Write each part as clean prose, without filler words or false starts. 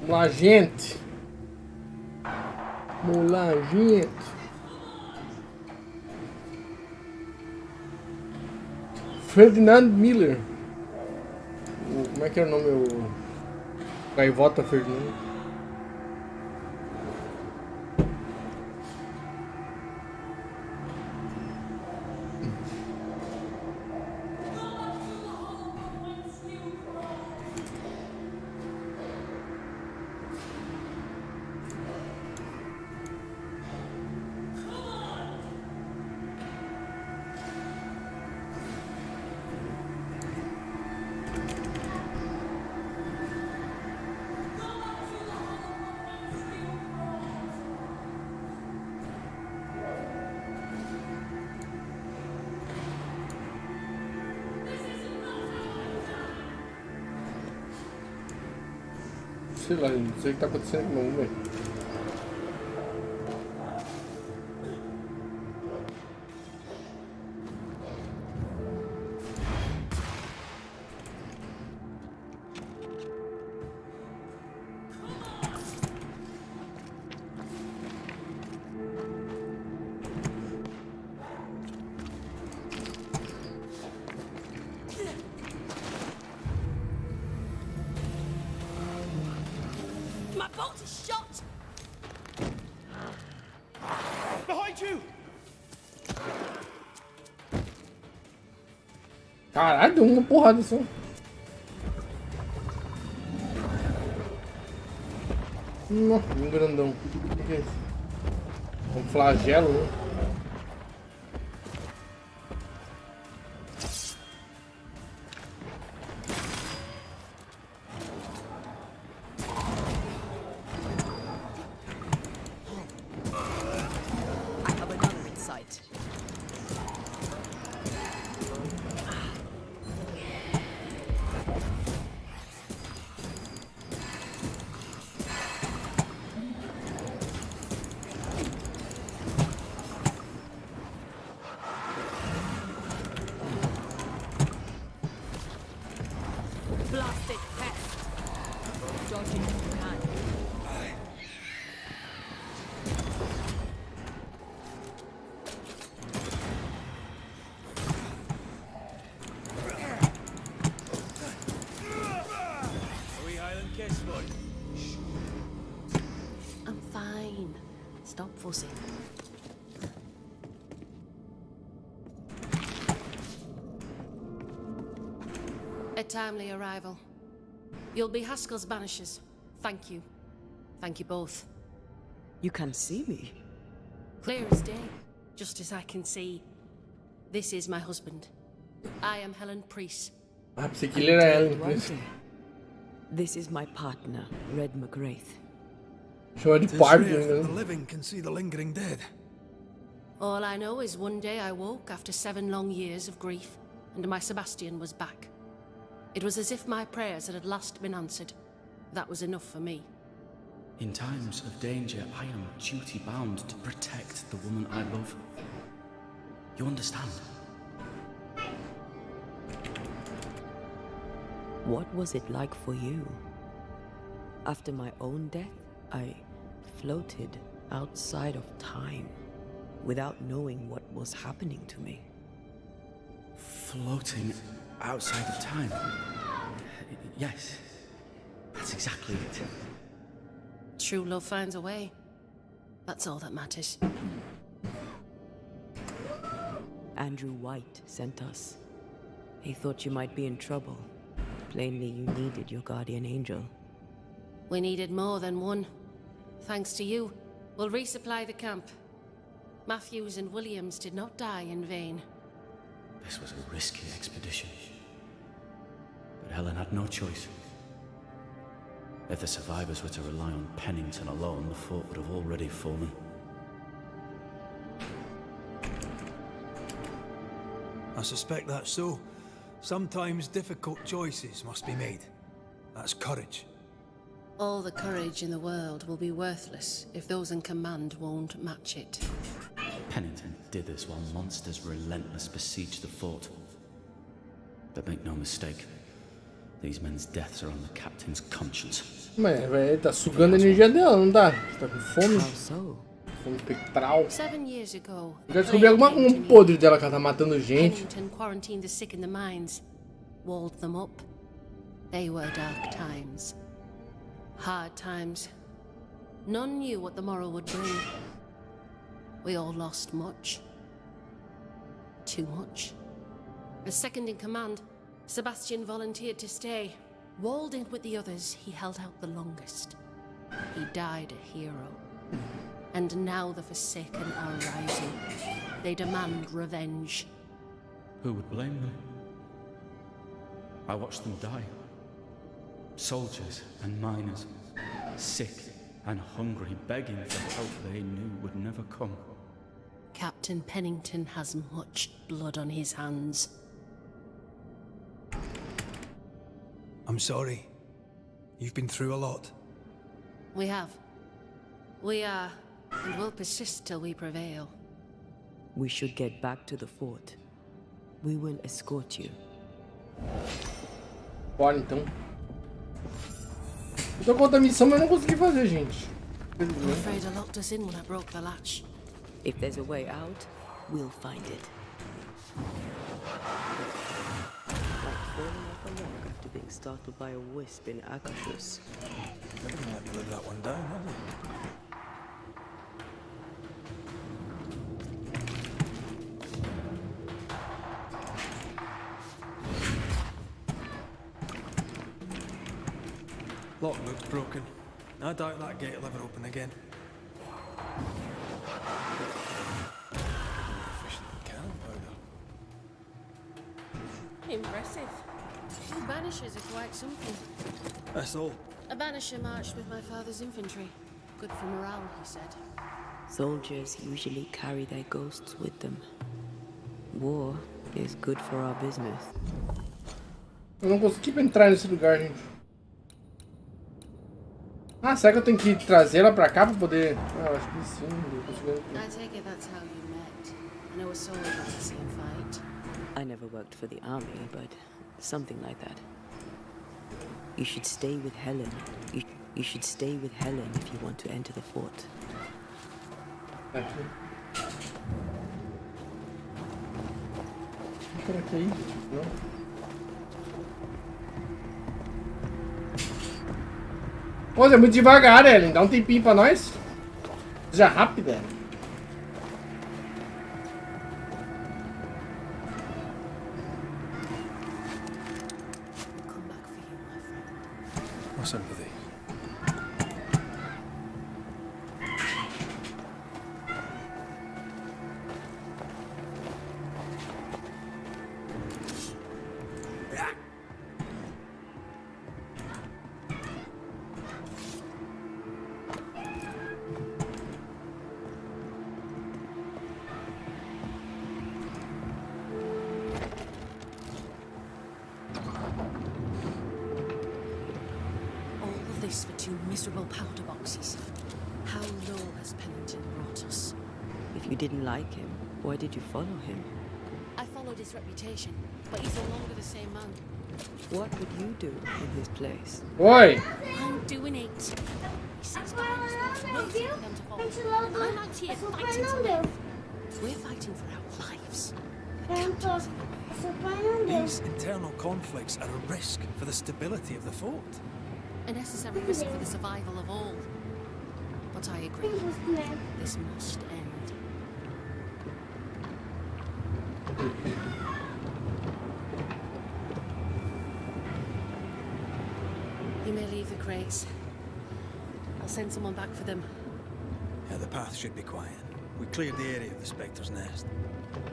Vamos lá, gente. Vamos lá, gente. Ferdinand Miller. Como é que é o nome? O Gaivota Ferdinand. Sei lá, não sei o que tá acontecendo não, velho. Caralho, deu uma porrada só. Nossa, um grandão. O que é isso? Um flagelo, né? I'm fine. Stop fussing. A timely arrival. You'll be Haskell's Banishers. Thank you. Thank you both. You can see me? Clear as day, just as I can see. This is my husband. I am Helen Priest. Ah, pensei que ele era Helen Priest. This is my partner, Red McGrath. Chama de partner, The né? living can see the lingering dead. All I know is one day I woke after 7 long years of grief, and my Sebastian was back. It was as if my prayers had at last been answered. That was enough for me. In times of danger, I am duty-bound to protect the woman I love. You understand? What was it like for you? After my own death, I floated outside of time, without knowing what was happening to me. Floating outside of time? Yes, that's exactly it. True love finds a way. That's all that matters. Andrew White sent us. He thought you might be in trouble. Plainly, you needed your guardian angel. We needed more than one. Thanks to you, we'll resupply the camp. Matthews and Williams did not die in vain. This was a risky expedition. But Helen had no choice. If the survivors were to rely on Pennington alone, the fort would have already fallen. I suspect that's so. Sometimes difficult choices must be made. That's courage. All the courage in the world will be worthless if those in command won't match it. Pennington did this while monsters relentless besieged the fort. But make no mistake, These men's deaths are on the captain's conscience. Mas, velho, tá sugando a energia dela, não dá? Você tá com fome? How so? Fome pectoral. 7 years ago, Eu já descobri um podre dela que ela tá matando gente. Pennington quarantined the sick in the mines, walled them up. They were dark times. Hard times. None knew what the morrow would bring. We all lost much. Too much. As second in command, Sebastian volunteered to stay. Walled in with the others, he held out the longest. He died a hero. And now the Forsaken are rising. They demand revenge. Who would blame them? I watched them die. Soldiers and miners, sick and hungry, begging for help they knew would never come. Captain Pennington has much blood on his hands. I'm sorry. You've been through a lot. We have. We are, and will persist till we prevail. We should get back to the fort. We will escort you. Bora então. Eu tô com outra missão, mas eu não consegui fazer, gente. I'm afraid I locked us in when I broke the latch. If there's a way out, we'll find it. Like falling off a log after being startled by a wisp in Akashus. I didn't let you live that one down, have you? Lock looks broken. I doubt that gate will ever open again. Efficient cannon powder. Impressive. You Banishers are quite something. That's all. A Banisher marched with my father's infantry. Good for morale, he said. Soldiers usually carry their ghosts with them. War is good for our business. Eu não consegui entrar nesse lugar, gente. Ah, será que eu tenho que trazer ela pra cá pra poder... Ah, eu acho que sim. Eu consigo... I take it that's how you met. I know a soldier to see him fight. I never worked for the army, but something like that. You should stay with Helen. You should stay with Helen if you want to enter the fort. Aqui. Será que é isso? Não. Pô, é muito devagar, Ellen. Dá um tempinho pra nós. Seja rápida. We'll come back for you, my friend. My sympathy. This for 2 miserable powder boxes. How low has Pennington brought us? If you didn't like him, why did you follow him? I followed his reputation, but he's no longer the same man. What would you do in his place? Oi! I'm doing it. He sits behind us, waiting for them to fall. And I'm out here fighting to live. We're fighting for our lives. These internal conflicts are a risk for the stability of the fort. A necessary risk for the survival of all. But I agree. This must end. You may leave the crates. I'll send someone back for them. Yeah, the path should be quiet. We cleared the area of the Spectre's nest.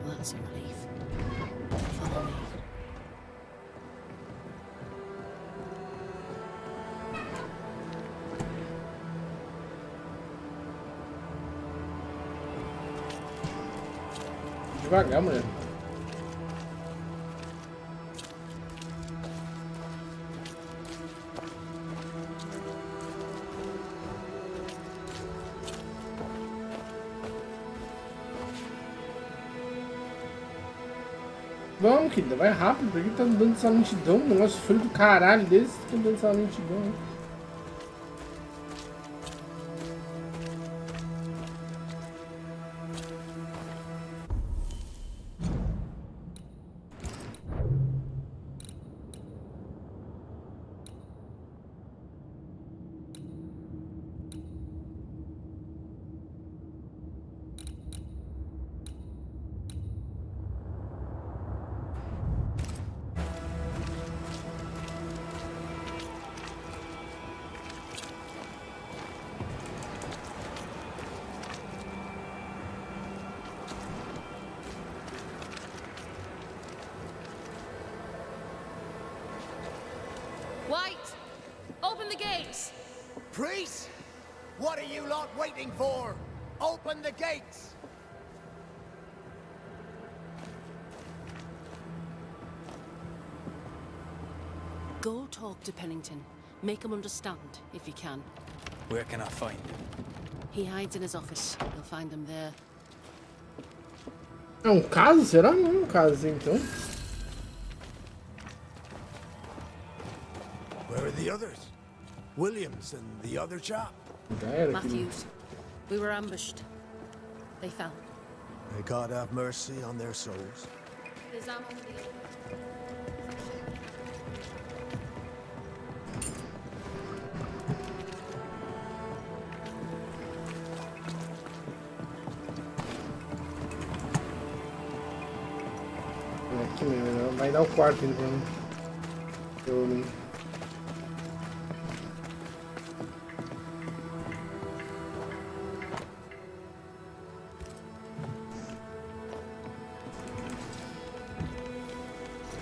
Well, that's a relief. Follow me. Devagar, mulher. Vamos, querida, vai rápido. Por que tá dando essa lentidão? Um negócio frio do caralho desse, tá dando essa lentidão, né? White! Open the gates! Priest! What are you lot waiting for? Open the gates! Go talk to Pennington. Make him understand, if you can. Where can I find him? He hides in his office. You'll find him there. É um caso? Será? Não é um caso, então. Where are the others? Williams and the other chap? Já era, querido. Matthews. We were ambushed. They fell. May God have mercy on their souls. There's ammo for the others. Aqui mesmo, vai dar o quarto ainda pra mim. Eu...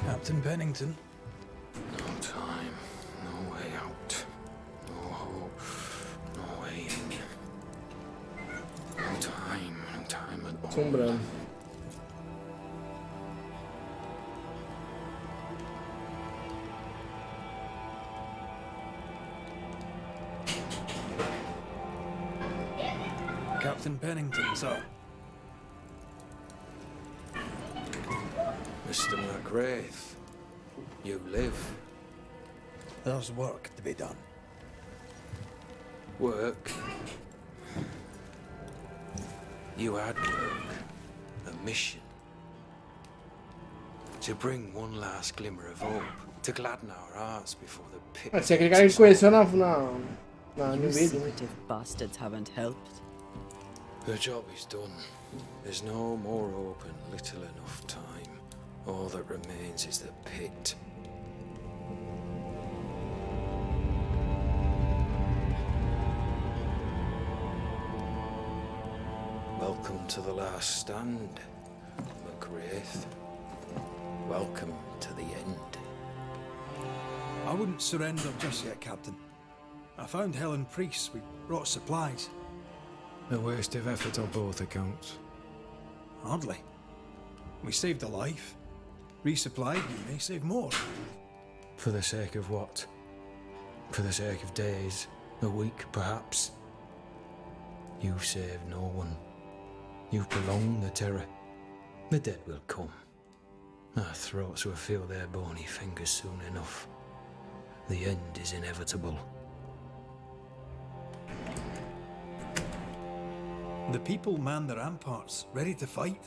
Captain Pennington. No time, no way out. No hope, no way in. No time at all. Assombrando. Captain Pennington, sir. Mr. McGrath, you live. There's work to be done. Work. You had work. A mission. To bring one last glimmer of hope. To gladden our hearts before the pit. Ah, se aquele cara que conheceu na You New Made, né? secretive bastards haven't helped. The job is done. There's no more hope and little enough time. All that remains is the pit. Welcome to the last stand, McGrath. Welcome to the end. I wouldn't surrender just yet, Captain. I found Helen Priest. We brought supplies. A waste of effort on both accounts. Hardly. We saved a life. Resupplied, you may save more. For the sake of what? For the sake of days, a week perhaps? You've saved no one. You've prolonged the terror. The dead will come. Our throats will feel their bony fingers soon enough. The end is inevitable. The people man the ramparts, ready to fight.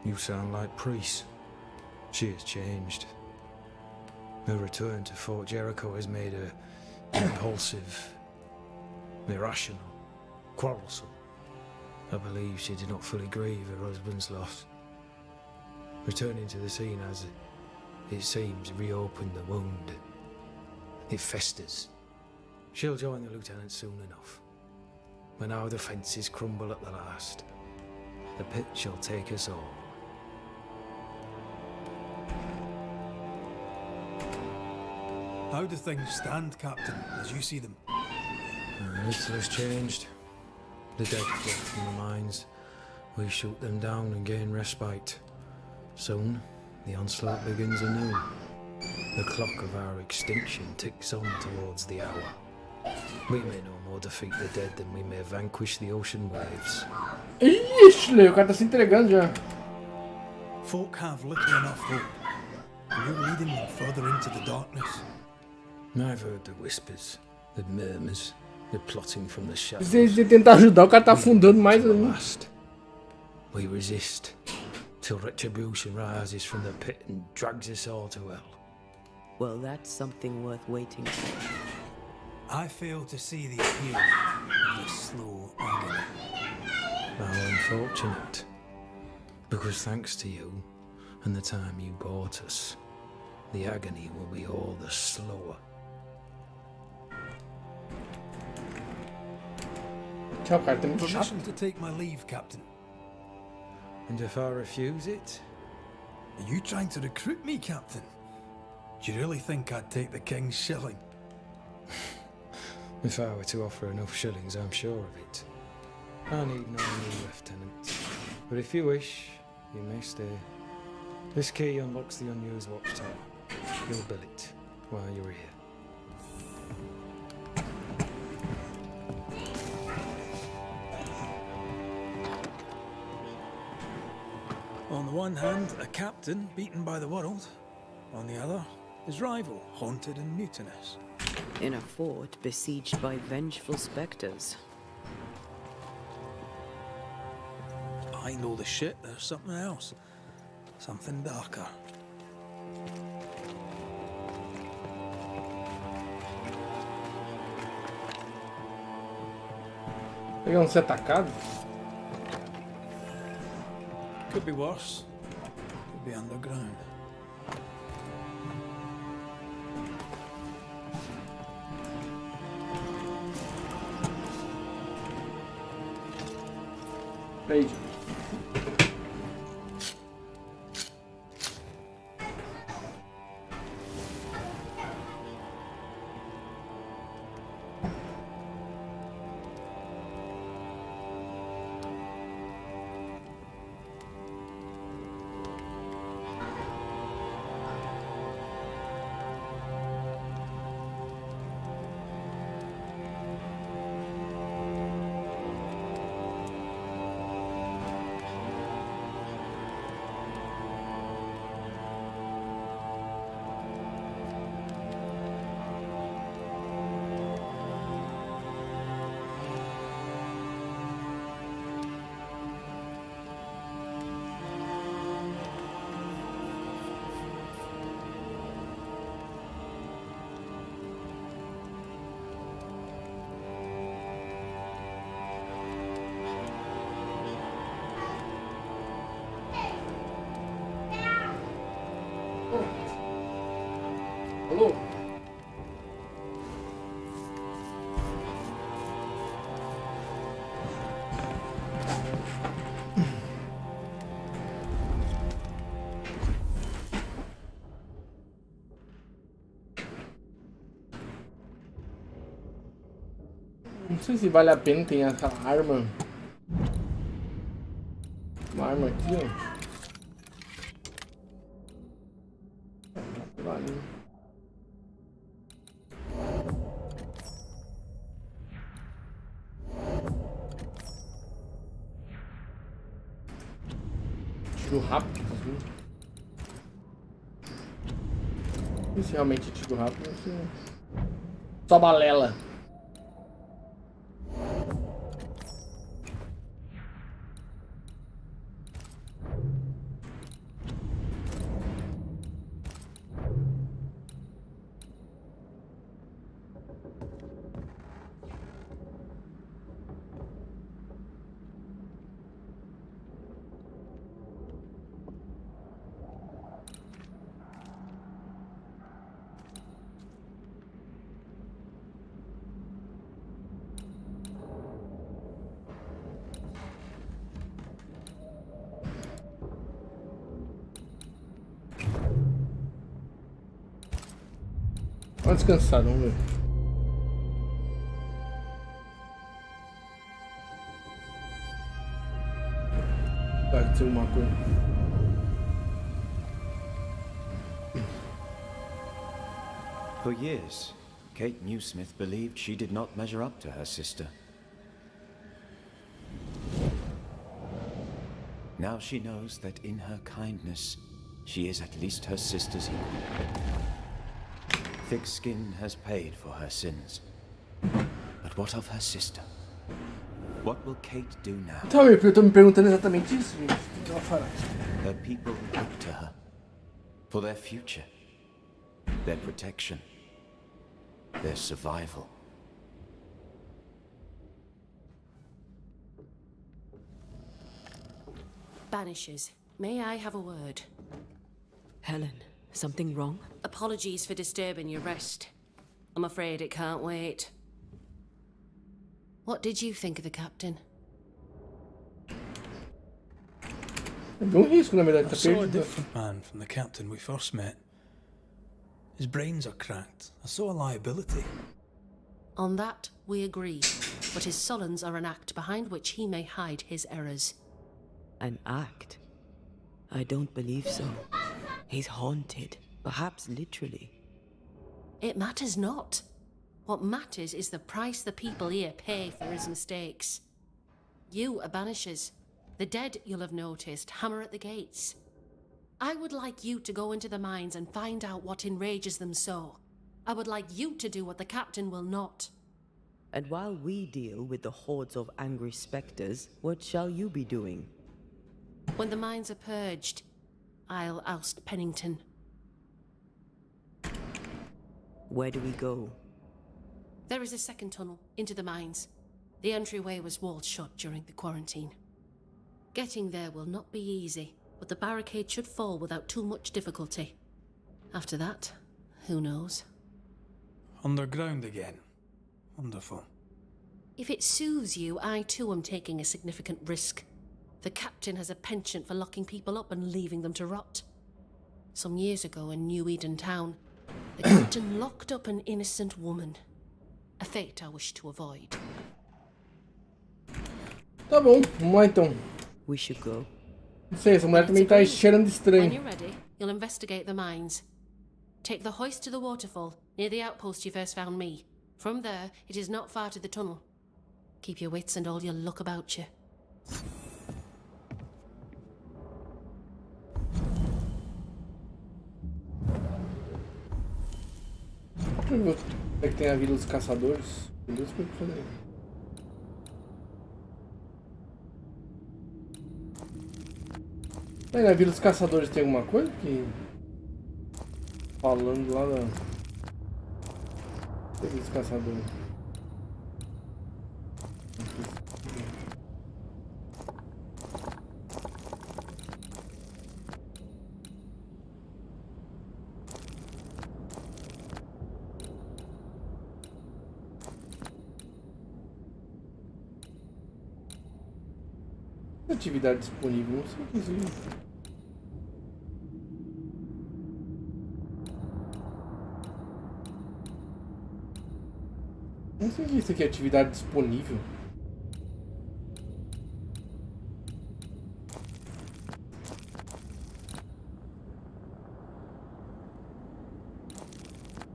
You sound like Priest. She has changed. Her return to Fort Jericho has made her impulsive, irrational, quarrelsome. I believe she did not fully grieve her husband's loss. Returning to the scene has, it seems, reopened the wound. It festers. She'll join the lieutenant soon enough. When our defences crumble at the last, the pit shall take us all. How do things stand, Captain, as you see them? Little has changed. The dead float from the mines. We shoot them down and gain respite. Soon, the onslaught begins anew. The clock of our extinction ticks on towards the hour. We may no more defeat the dead than we may vanquish the ocean waves. Ixi, o cara tá se entregando já. Folk have little enough hope, and you're leading them further into the darkness. I've heard the whispers, the murmurs, the plotting from the shadows. Se tentar ajudar, o cara tá afundando mais At ainda. last, we resist, till retribution rises from the pit and drags us all to hell. Well, that's something worth waiting for. I fail to see the appeal of this slow agony. How unfortunate. Because thanks to you, and the time you bought us, the agony will be all the slower. Tchau, cara, tá muito chato. Permission to take my leave, Captain. And if I refuse it? Are you trying to recruit me, Captain? Do you really think I'd take the King's shilling? If I were to offer enough shillings, I'm sure of it. I need no new lieutenant. But if you wish, you may stay. This key unlocks the unused watchtower. You'll bill it while you're here. On the one hand, a captain beaten by the world. On the other, his rival haunted and mutinous. In a fort besieged by vengeful specters. Behind all the shit, there's something else. Something darker. Pegar ser atacado? Could be worse. Could be underground. Aí. Alô? Não sei se vale a pena ter essa arma. Uma arma aqui, ó. Vale. Tiro rápido. Não sei se realmente é tiro rápido, não sei. Só balela. Vamos descansar, vamos ver. Pode ser uma coisa. For years, Kate Newsmith believed she did not measure up to her sister. Now she knows that in her kindness, she is at least her sister's equal. Thick skin has paid for her sins. But what of her sister? What will Kate do now? Então, eu tô me perguntando exatamente isso, gente. O que ela fará? Her people look to her for their future, their protection, their survival. Banishers, may I have a word? Helen, something wrong? Apologies for disturbing your rest. I'm afraid it can't wait. What did you think of the captain? I saw a different man from the captain we first met. His brains are cracked. I saw a liability. On that, we agree. But his sullies are an act behind which he may hide his errors. An act? I don't believe so. He's haunted, perhaps literally. It matters not. What matters is the price the people here pay for his mistakes. You are banishers. The dead, you'll have noticed, hammer at the gates. I would like you to go into the mines and find out what enrages them so. I would like you to do what the captain will not. And while we deal with the hordes of angry spectres, what shall you be doing? When the mines are purged, I'll oust Pennington. Where do we go? There is a second tunnel into the mines. The entryway was walled shut during the quarantine. Getting there will not be easy, but the barricade should fall without too much difficulty. After that, who knows? Underground again. Wonderful. If it soothes you, I too am taking a significant risk. The captain has a penchant for locking people up and leaving them to rot. Some years ago in New Eden Town, the captain locked up an innocent woman. A fate I wish to avoid. Tá bom, vamos lá então. We should go. Não sei, essa mulher também tá cheirando When estranho. you're ready, you'll investigate the mines. Take the hoist to the waterfall, near the outpost you first found me. From there, it is not far to the tunnel. Keep your wits and all your luck about you. Deixa eu ver como é que tem a Vila dos Caçadores. Tem duas coisas pra fazer. Aí na Vila dos Caçadores tem alguma coisa que... Falando lá na... Vila dos Caçadores. Atividade disponível, não sei o que é isso. Não sei o que é isso aqui, atividade disponível.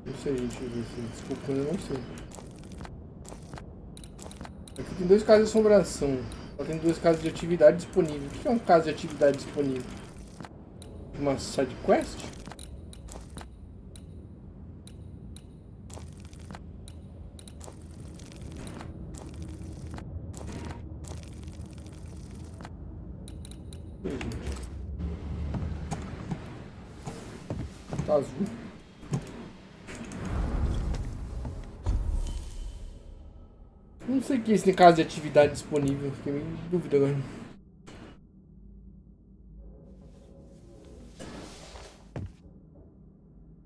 Não sei, gente, desculpa, eu não sei. Aqui tem dois casos de assombração. Só tem dois casos de atividade disponível. O que é um caso de atividade disponível? Uma side quest? Tá azul. Não sei o que é esse caso de atividade disponível, fiquei meio em dúvida agora.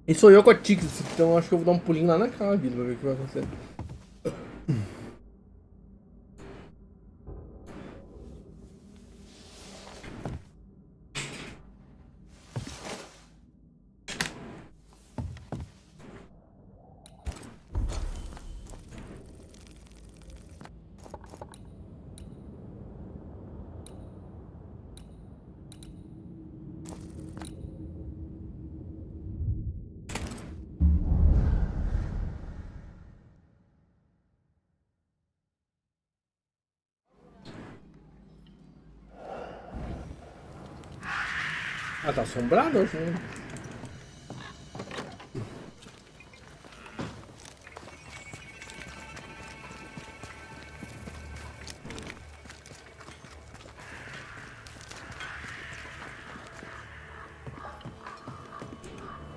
E sou eu com a Tix, então acho que eu vou dar um pulinho lá naquela vida pra ver o que vai acontecer. Ah, tá assombrado hoje, né?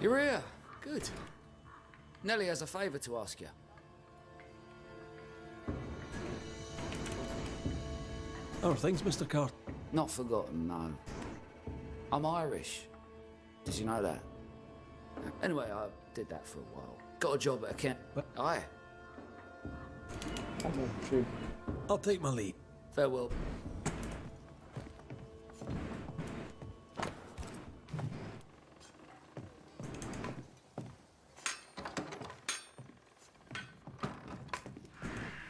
You're here. Good. Nellie has a favour to ask you. How are things, Mr. Cart? Not forgotten, no. I'm Irish. Did you know that? Anyway, I did that for a while. Got a job at a camp. Aye. Tá bom, chega. I'll take my leave. Farewell.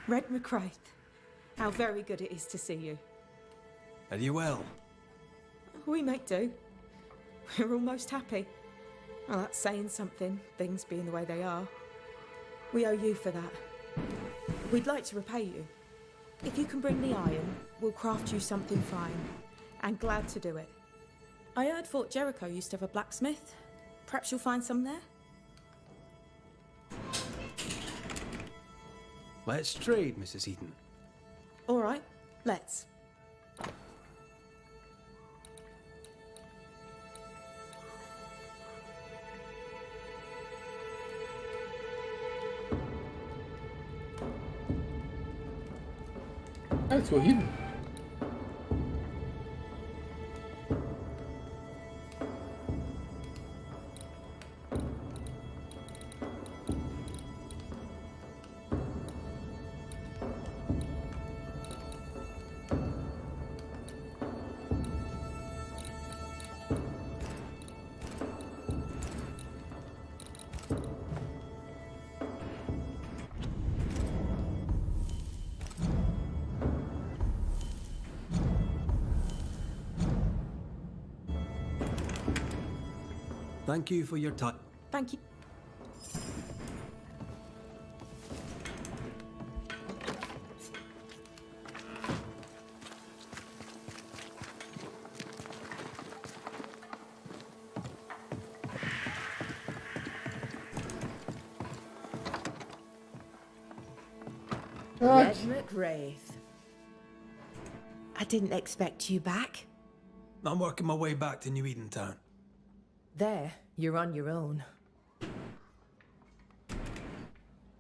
Red McCraith, how very good it is to see you. Are you well? We make do. We're almost happy. Well, that's saying something, things being the way they are. We owe you for that. We'd like to repay you. If you can bring the iron, we'll craft you something fine. And glad to do it. I heard Fort Jericho used to have a blacksmith. Perhaps you'll find some there? Let's trade, Mrs. Eden. All right, let's. Ah, isso é horrível. Thank you for your time. Thank you. Ah, Red McWraith. I didn't expect you back. I'm working my way back to New Eden Town. There, you're on your own.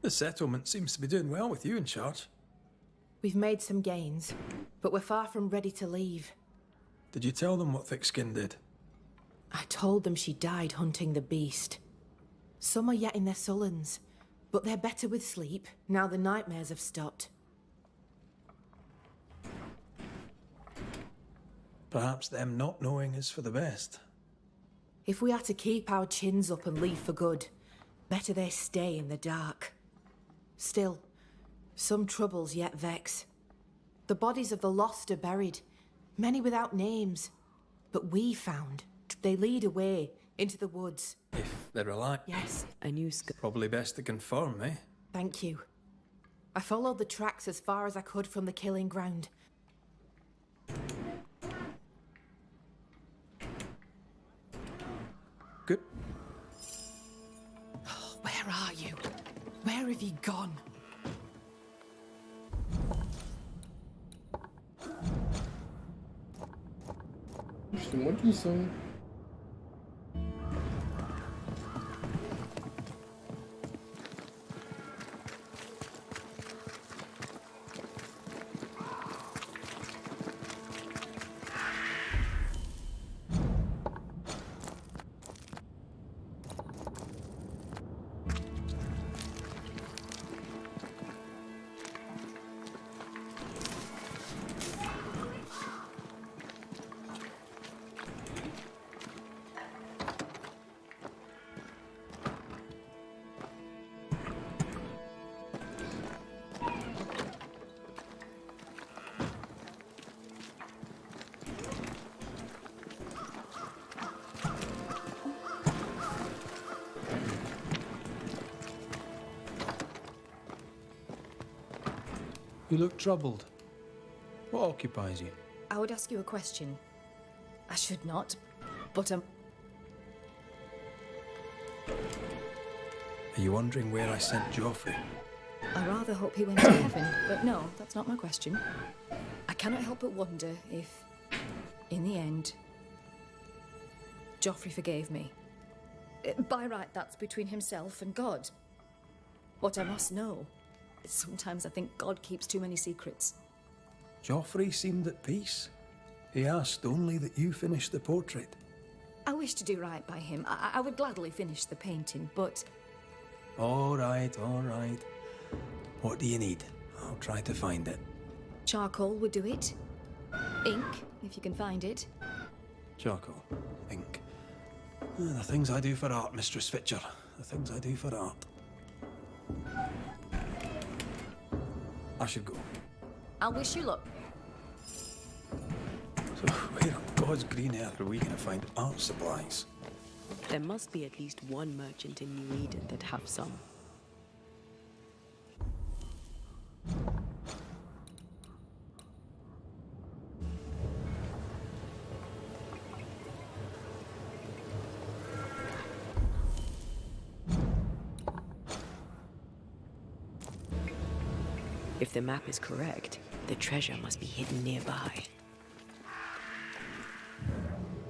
The settlement seems to be doing well with you in charge. We've made some gains, but we're far from ready to leave. Did you tell them what Thick-Skin did? I told them she died hunting the beast. Some are yet in their sullens, but they're better with sleep now the nightmares have stopped. Perhaps them not knowing is for the best. If we are to keep our chins up and leave for good, better they stay in the dark. Still, some troubles yet vex. The bodies of the lost are buried, many without names. But we found they lead away into the woods. If they're alive. Yes. A new Probably best to confirm, eh? Thank you. I followed the tracks as far as I could from the killing ground. Good. Where are you? Where have you gone? Ixi, tem um monte de missão, hein? You look troubled. What occupies you? I would ask you a question. I should not, but Are you wondering where I sent Joffrey? I rather hope he went to heaven, but no, that's not my question. I cannot help but wonder if, in the end, Joffrey forgave me. By right, that's between himself and God. What I must know is sometimes I think God keeps too many secrets. Joffrey seemed at peace. He asked only that you finish the portrait. I wish to do right by him. I would gladly finish the painting, but... All right, all right. What do you need? I'll try to find it. Charcoal would do it. Ink, if you can find it. Charcoal. Ink. The things I do for art, Mistress Fitcher. The things I do for art. I should go. I'll wish you luck. So where on God's green earth are we going to find art supplies? There must be at least one merchant in New Eden that have some. If the map is correct, the treasure must be hidden nearby.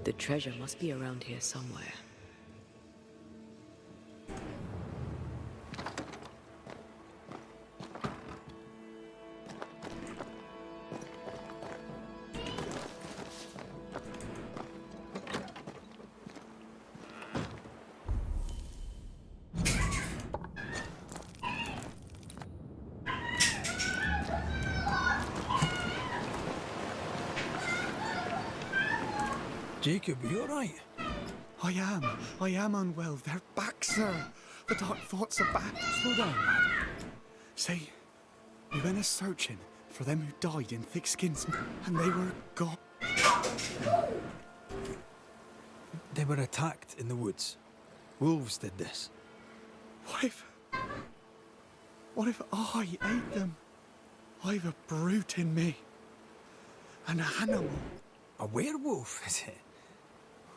The treasure must be around here somewhere. Jacob, you alright? I am unwell. They're back, sir. The dark thoughts are back. Slow down, lad. See, we went a searching for them who died in thick skins, and they were gone. They were attacked in the woods. Wolves did this. What if I ate them? I've a brute in me. An animal. A werewolf, is it?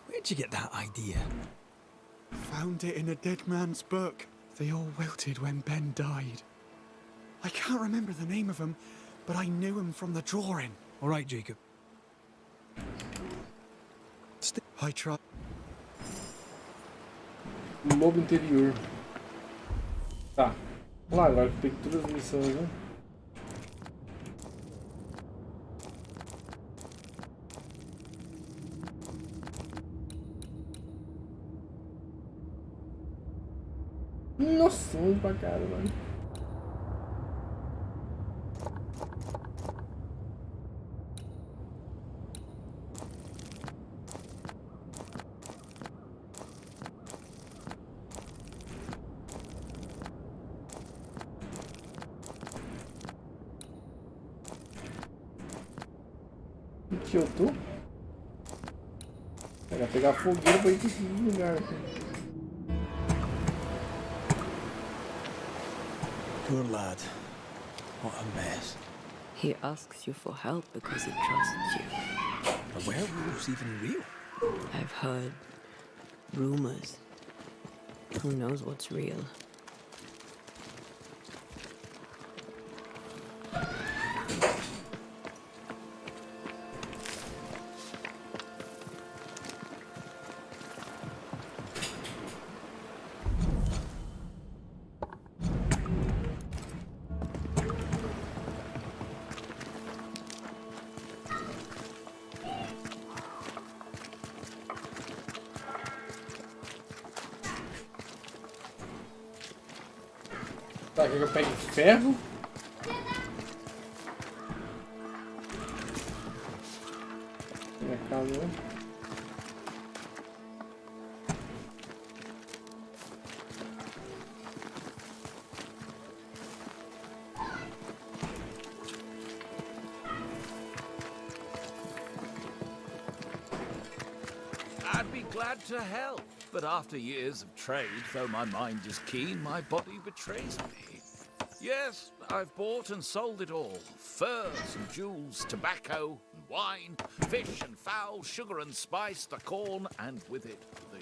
Where'd you get that idea? Found it in a dead man's book. They all wilted when Ben died. I can't remember the name of him, but I knew him from the drawing. All right, Jacob. I tried. Lobo interior. Tá. Vamos lá, agora que eu peguei todas as missões, né? Nossa, muito pra cara, mano. Que eu tô? Pegar fogueira pra ir pra esse lugar aqui. Poor lad. What a mess. He asks you for help because he trusts you. Are werewolves even real? I've heard rumors. Who knows what's real? Tá, quer que eu pegue ferro? Minha casa, né? I'd be glad to help, but after years of trade, though my mind is keen, my body betrays me. Yes, I've bought and sold it all. Furs and jewels, tobacco and wine, fish and fowl, sugar and spice, the corn, and with it the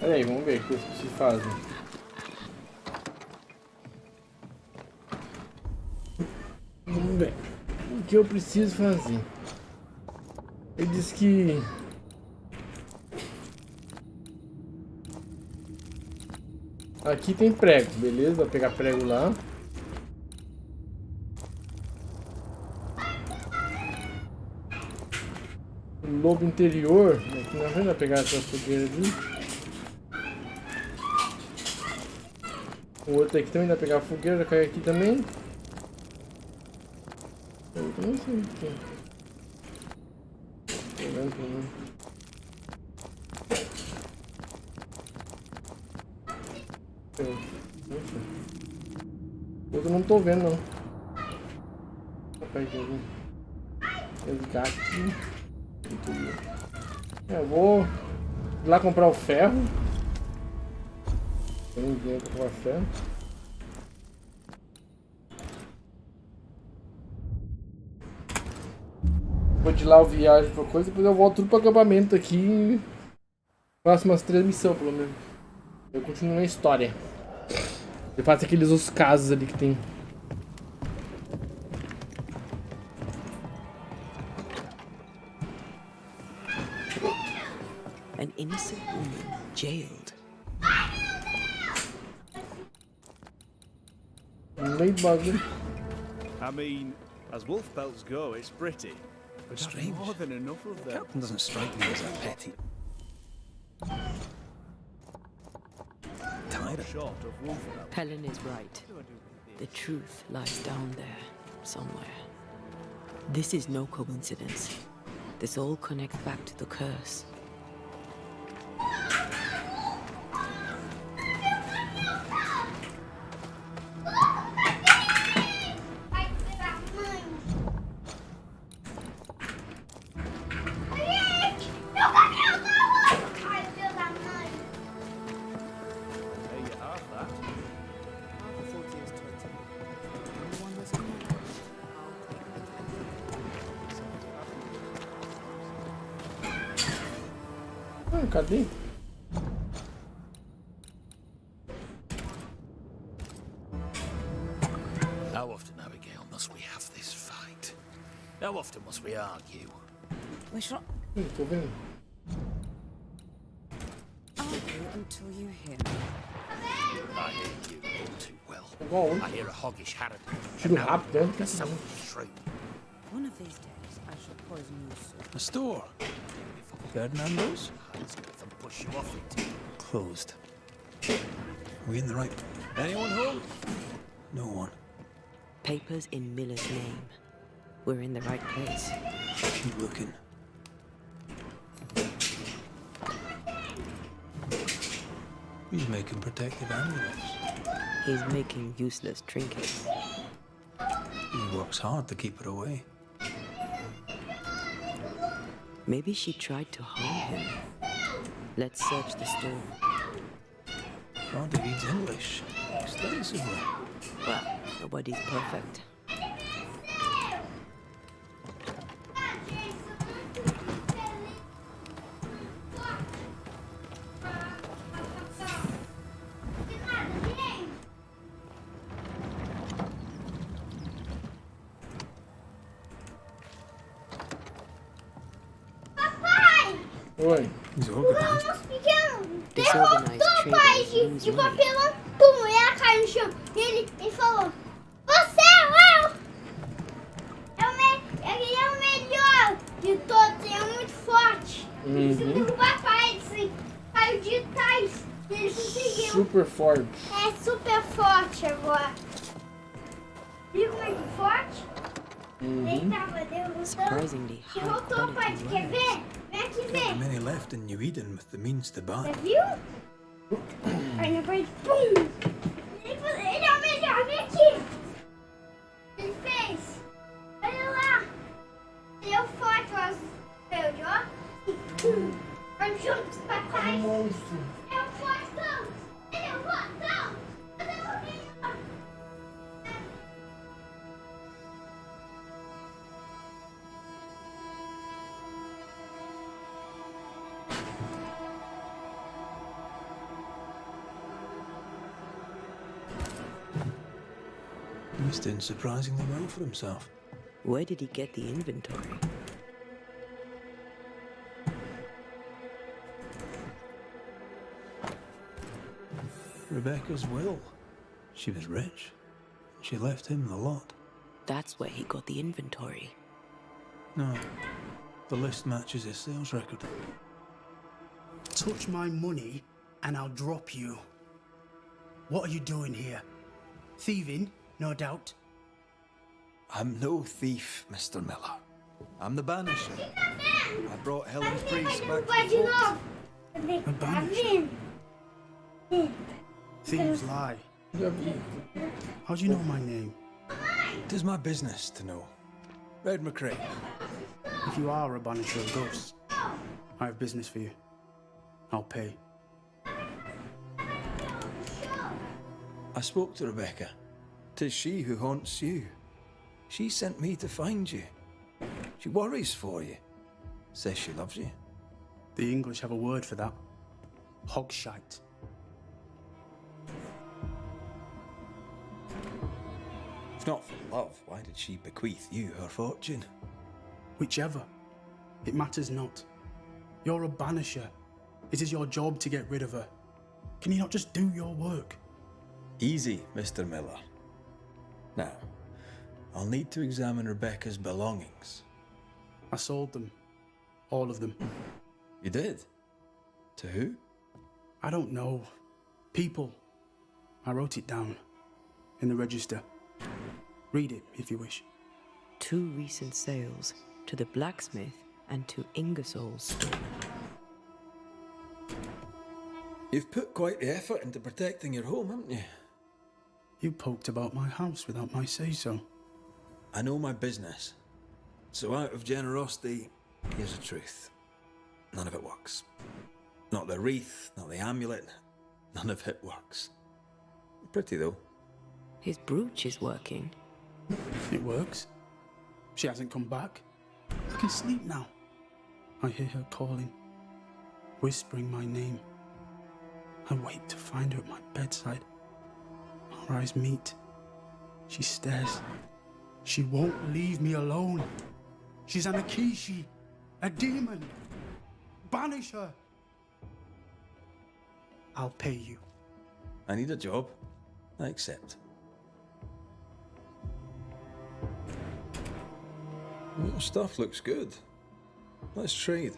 Pera aí, vamos ver o que eu preciso fazer. Vamos ver o que eu preciso fazer. Ele disse que aqui tem prego, beleza? Vou pegar prego lá. Lobo interior, aqui na frente, vai pegar essa fogueira ali. O outro aqui também vai pegar a fogueira, vai cair aqui também. Eu não sei o que é. Tô vendo, pelo menos. Outro eu não tô vendo, não. Rapaz, resgate. Eu vou lá comprar o ferro. Tem dinheiro pra comprar ferro. Vou de lá eu viajo pra coisa, depois eu volto tudo pro acampamento aqui e faço umas 3 missões pelo menos. Eu continuo na história. Eu faço aqueles os casos ali que tem. An innocent woman jailed. Meio do bagulho. I mean, as wolf pelts go, it's pretty. But Strange. more than enough of The them. captain doesn't strike me as a petty. Tired. Short of wolf pelts. Helen is right. The truth lies down there, somewhere. This is no coincidence. This all connects back to the curse. Cadê? How often, Abigail, must we have this fight? How often must we argue? We shall Tô vendo. argue until you hear me. I hear you all too well. Igual I hear a hoggish Harrod. Tiro rápido, né? A selfish shrew. One of these days, I shall poison you, sir. A store. Ferdinando's? And push you off it. Closed. We in the right? Anyone home? No one. Papers in Miller's name. We're in the right place. Keep looking. He's making protective amulets. He's making useless trinkets. He works hard to keep it away. Maybe she tried to harm him. Let's search the store. God, he reads English extensively. Well, nobody's perfect. Oi. He's organized. Disorganized Pai trading means de money. papelão, pum, e ela caiu no chão. E ele falou: Você ele é o melhor de todos, ele é muito forte. Ele se derrubar a parede, caiu de trás. Ele conseguiu. Super forte. É super forte agora. Viu como é que forte? Ele tava derrotando. Surprisingly high Derrotou, pai. quality Quer weapons. ver? Vem aqui Not ver. many left in New Eden with the means to buy. Você viu? Aí na parede, pum! Ele é o melhor, vem aqui! Ele fez! Olha lá! Ele é o forte, ó! Verde, ó! Vamos juntos pra trás! É o fortão! Ele é o fortão! Cadê o melhor? He's doing surprisingly well for himself. Where did he get the inventory? Rebecca's will. She was rich. She left him the lot. That's where he got the inventory. No. The list matches his sales record. Touch my money and I'll drop you. What are you doing here? Thieving, no doubt. I'm no thief, Mr. Miller. I'm the Banisher. I brought Helen's priest back to the fort. A Banisher? Thieves lie. How do you know my name? It is my business to know. Red McCrae. If you are a Banisher of ghosts, I have business for you. I'll pay. I spoke to Rebecca. 'Tis she who haunts you. She sent me to find you. She worries for you. Says she loves you. The English have a word for that. Hogshite. If not for love, why did she bequeath you her fortune? Whichever. It matters not. You're a Banisher. It is your job to get rid of her. Can you not just do your work? Easy, Mr. Miller. Now, I'll need to examine Rebecca's belongings. I sold them. All of them. You did? To who? I don't know. People. I wrote it down. In the register. Read it, if you wish. 2 recent sales, to the blacksmith and to Ingersoll's. You've put quite the effort into protecting your home, haven't you? You poked about my house without my say-so. I know my business. So out of generosity, here's the truth. None of it works. Not the wreath, not the amulet. None of it works. Pretty, though. His brooch is working. It works. She hasn't come back. I can sleep now. I hear her calling, whispering my name. I wait to find her at my bedside. Our eyes meet. She stares. She won't leave me alone. She's an Akishi, a demon. Banish her. I'll pay you. I need a job. I accept. Your stuff looks good. Let's trade.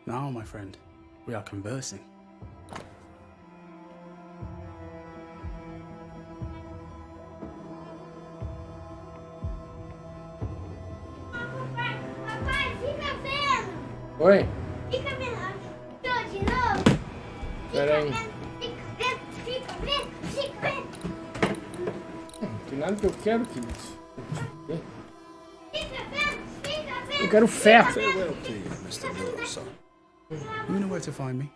Now, my friend, we are conversing. Oi. Fica vendo. Tô de novo. Pera aí. Fica vendo. Não tem nada que eu quero, querido. Fica vendo. Eu quero feto. Farewell to you, Mr. Miller, sir. You know where to find me.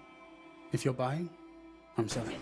If you're buying, I'm selling.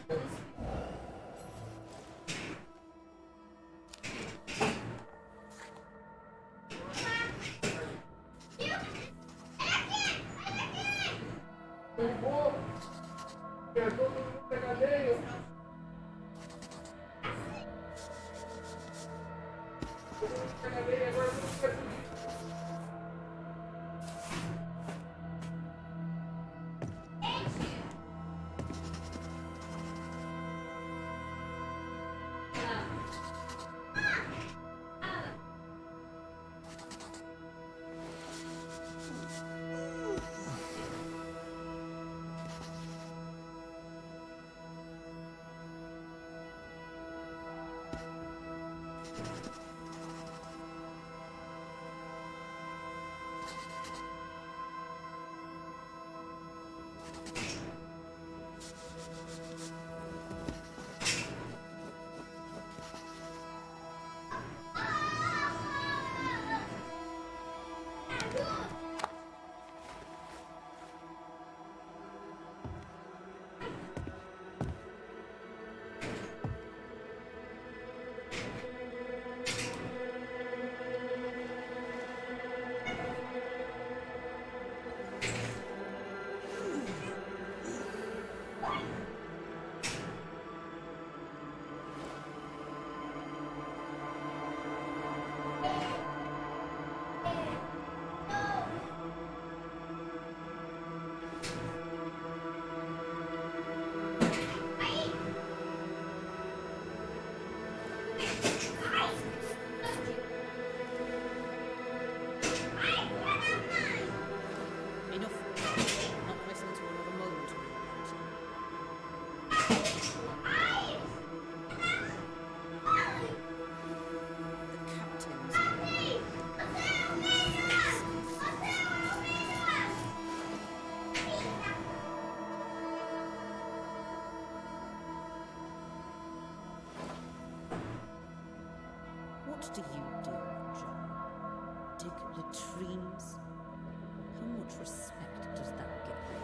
What do you do, John? Dig latrines? How much respect does that get you?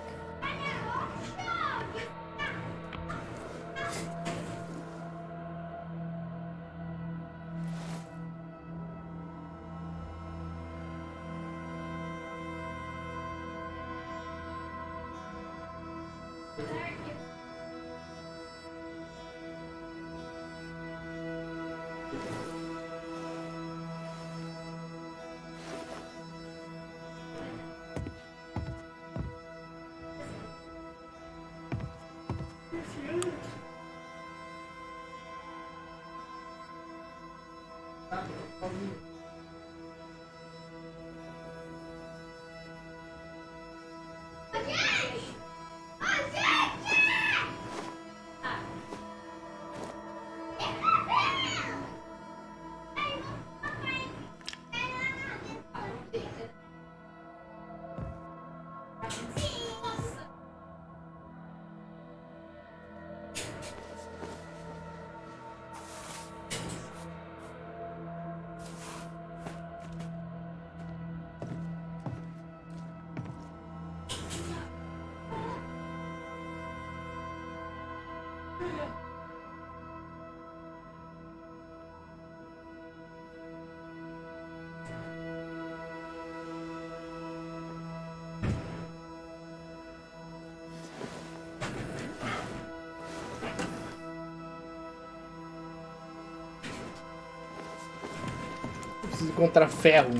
Preciso encontrar ferro.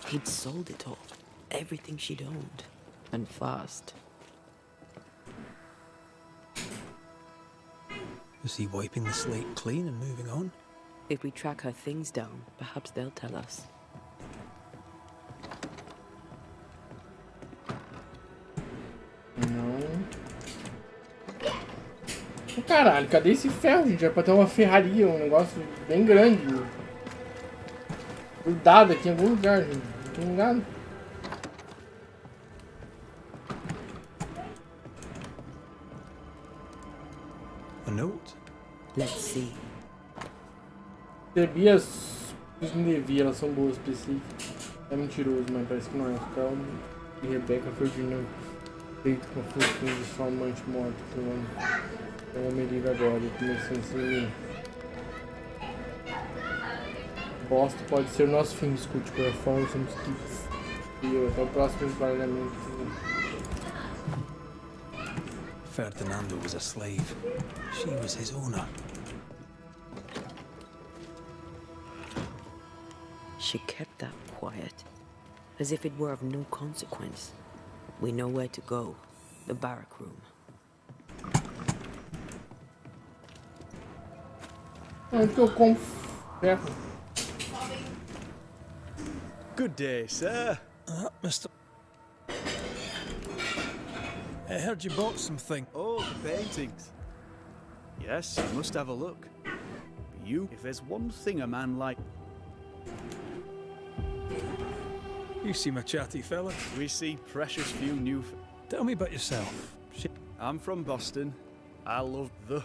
He'd sold it all. Everything she'd owned. And fast. Is he wiping the slate clean and moving on? If we track her things down, perhaps they'll tell us. Não. Oh, caralho, cadê esse ferro, gente? Era pra ter uma ferraria, um negócio bem grande. Grudado aqui em algum lugar, gente. Não tem nada. A note? Let's see. Recebi as que me devia, elas são boas pra esse. É mentiroso, mas parece que não é. Então, e Rebecca foi de novo. Feito com funções de sua amante morta por um ano. Eu me ligo agora, começando sem mim. Bosta pode ser o nosso fim, escute por fora, somos kits. E eu, até o próximo embaralhamento. Ferdinando was a slave. She was his owner. She kept that quiet, as if it were of no consequence. We know where to go. The barrack room. Onde que eu compro ferro? Good day, sir. Mr. I heard you bought something. Oh, the paintings. Yes, you must have a look. You, if there's one thing a man like... You seem a chatty fella. We see precious few new... Tell me about yourself. I'm from Boston. I love the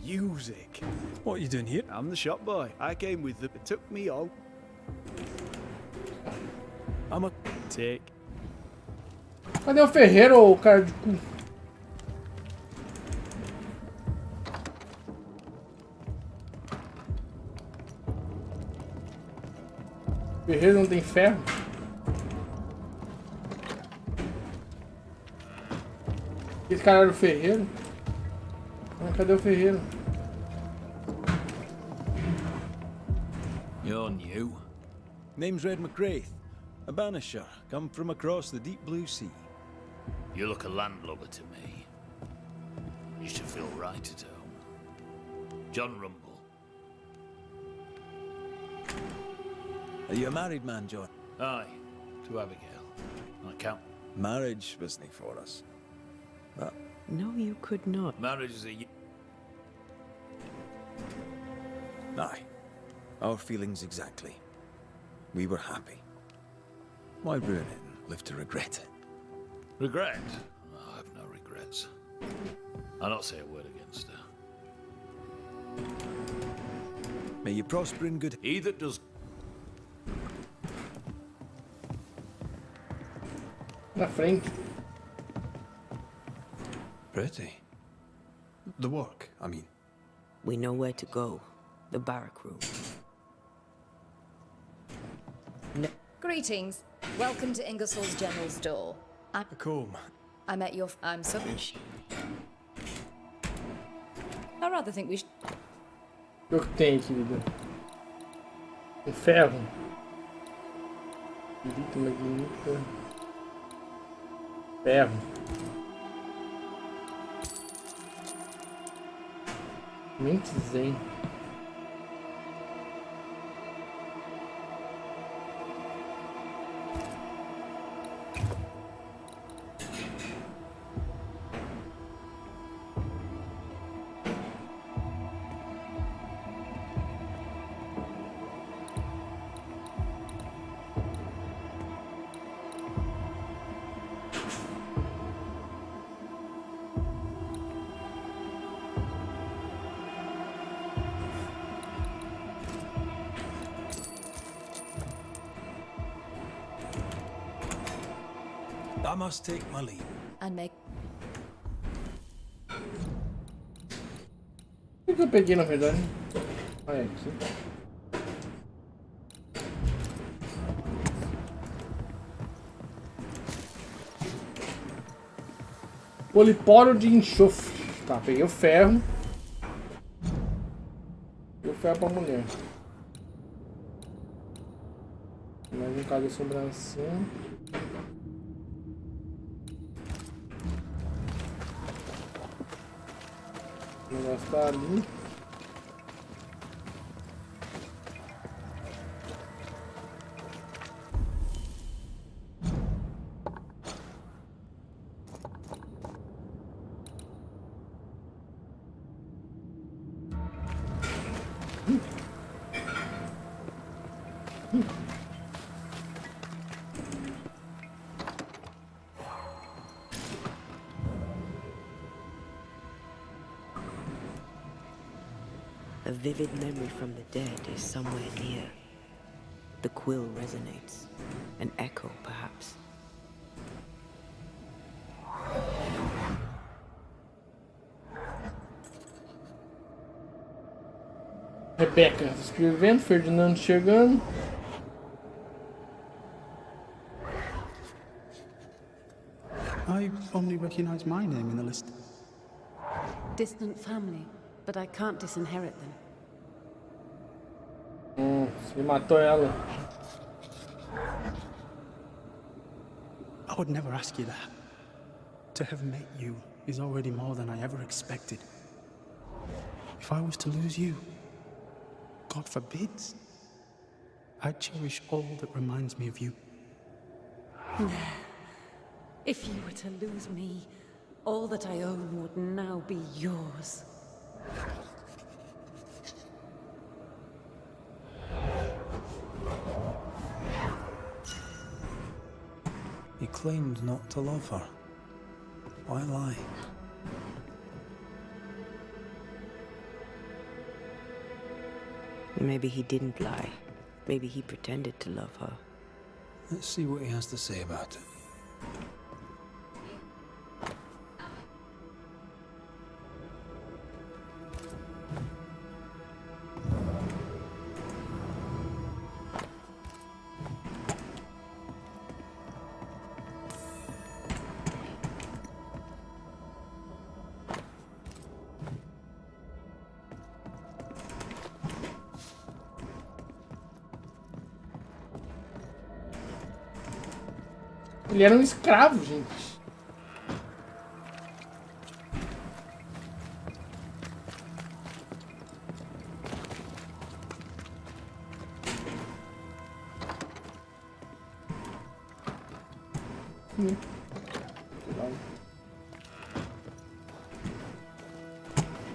music. What are you doing here? I'm the shop boy. I came with the... It took me all... I'm a... Take. Cadê o ferreiro, ô cara de cu? Ferreiro não tem ferro? Esse cara era o ferreiro? Ah, cadê o ferreiro? You're new. Name's Red McGrath, a Banisher, come from across the deep blue sea. You look a landlubber to me. You should feel right at home. John Rumble. Are you a married man, John? Aye, to Abigail. I count. Marriage wasn't for us. But no, you could not. Marriage is a... Aye. Our feelings exactly. We were happy. Why ruin it and live to regret it? Regret? Oh, I've no regrets. I'll not say a word against her. May you prosper in good... He that does... Na frente. Pretty. The work, I mean. We know where to go. The barrack room. No. Greetings. Welcome to Ingersoll's General Store. A comb. I met your... I'm so... I rather think we should... O que tem, querida? Um ferro. Dita magnífica. Ferro. Mente zen. I must take my leave. And make... O que eu peguei na verdade? Olha aqui. Poliporo de enxofre. Tá, peguei o ferro. E o ferro pra mulher. Mais um caso de assombração. O negócio tá ali. A vivid memory from the dead is somewhere near. The quill resonates. An echo, perhaps. Rebeca escrevendo, Ferdinando chegando. I only recognize my name in the list. Distant family, but I can't disinherit them. Você matou ela. I would never ask you that. To have met you is already more than I ever expected. If I was to lose you, God forbids, I'd cherish all that reminds me of you. If you were to lose me, all that I own would now be yours. He claimed not to love her. Why lie? Maybe he didn't lie. Maybe he pretended to love her. Let's see what he has to say about it. Ele era um escravo, gente.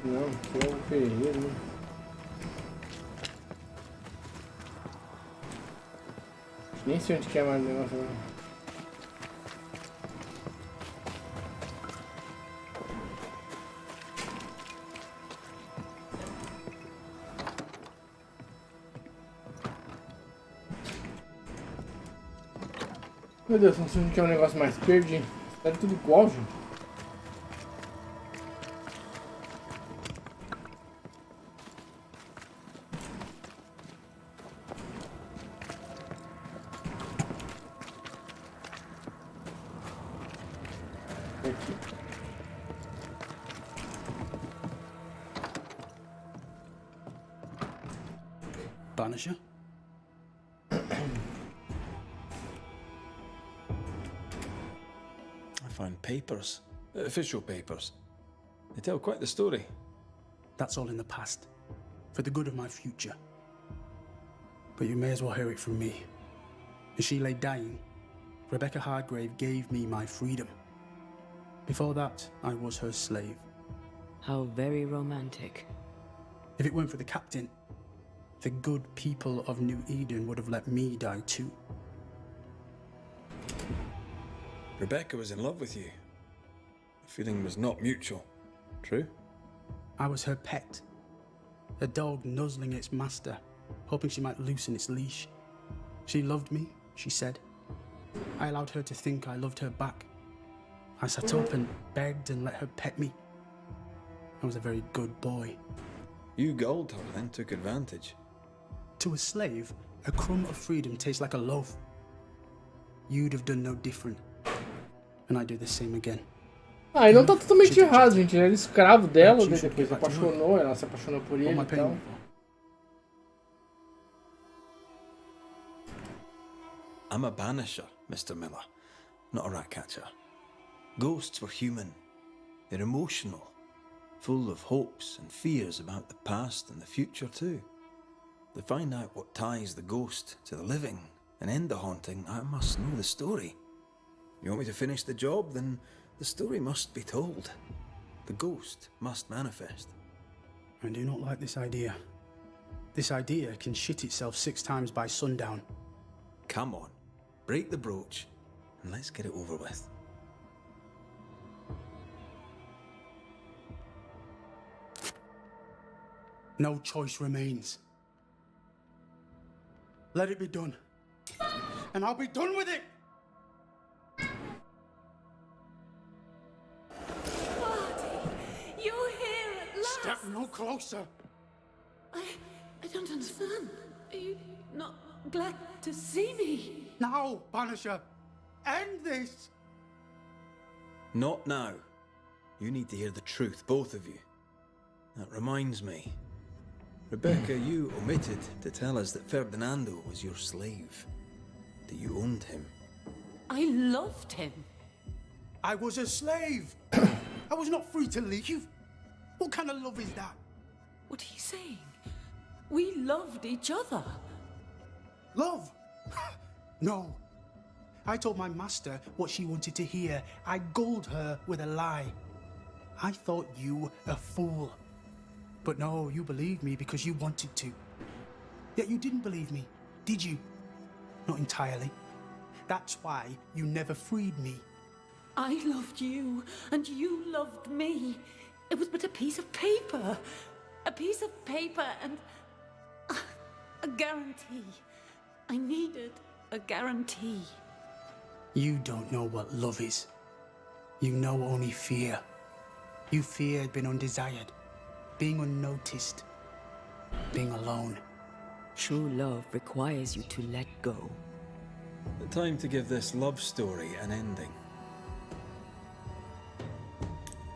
Não, que é o ferreiro, né? Nem sei onde que é mais o negócio. Né? Meu Deus, não sei o que é um negócio mais perdi. Tá tudo igual, gente. Aqui. Banisher? I found papers. Official papers. They tell quite the story. That's all in the past. For the good of my future. But you may as well hear it from me. As she lay dying, Rebecca Hardgrave gave me my freedom. Before that, I was her slave. How very romantic. If it weren't for the captain, the good people of New Eden would have let me die too. Rebecca was in love with you. The feeling was not mutual. True? I was her pet. A dog nuzzling its master, hoping she might loosen its leash. She loved me, she said. I allowed her to think I loved her back. I sat up and begged and let her pet me. I was a very good boy. You gulled her, then took advantage. To a slave, a crumb of freedom tastes like a loaf. You'd have done no different. And I do the same again. Ah, ele não tá totalmente errado, gente. Ele era escravo dela, daí depois se apaixonou, ela se apaixonou por ele e tal. I'm a banisher, Mr. Miller, not a rat catcher. Ghosts were human. They're emotional, full of hopes and fears about the past and the future too. To find out what ties the ghost to the living and end the haunting, I must know the story. You want me to finish the job? Then the story must be told. The ghost must manifest. I do not like this idea. This idea can shit itself 6 times by sundown. Come on, break the brooch and let's get it over with. No choice remains. Let it be done. And I'll be done with it! You're here at last! Step no closer! I don't understand. Are you not glad to see me? Now, Banisher! End this! Not now. You need to hear the truth, both of you. That reminds me. Rebecca, you omitted to tell us that Ferdinando was your slave. That you owned him. I loved him. I was a slave! I was not free to leave. What kind of love is that? What are you saying? We loved each other. Love? No. I told my master what she wanted to hear. I gulled her with a lie. I thought you a fool. But no, you believed me because you wanted to. Yet you didn't believe me, did you? Not entirely. That's why you never freed me. I loved you, and you loved me. It was but a piece of paper. A piece of paper and a guarantee. I needed a guarantee. You don't know what love is. You know only fear. You feared being undesired, being unnoticed, being alone. True love requires you to let go. Time to give this love story an ending.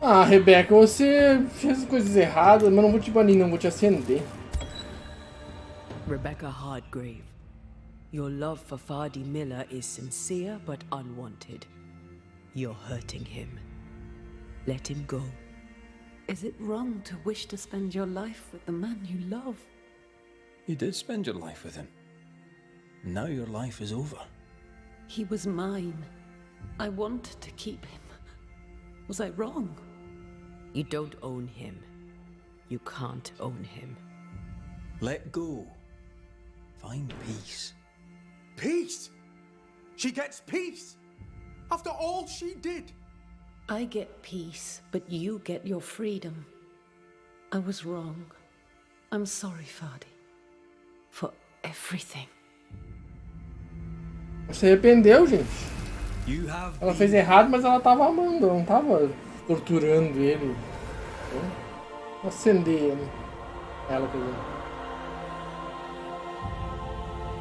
Ah, Rebecca, você fez as coisas erradas, mas não vou te banir, não vou te acender. Rebecca Hardgrave, your love for Fadi Miller is sincere but unwanted. You're hurting him. Let him go. Is it wrong to wish to spend your life with the man you love? You did spend your life with him. Now your life is over. He was mine. I wanted to keep him. Was I wrong? You don't own him. You can't own him. Let go. Find peace. Peace? She gets peace? After all she did? I get peace, but you get your freedom. I was wrong. I'm sorry, Fadi. For everything. Se arrependeu, gente. Ela fez errado, mas ela tava amando, ela não tava torturando ele. Acender ele. Ela, quer dizer.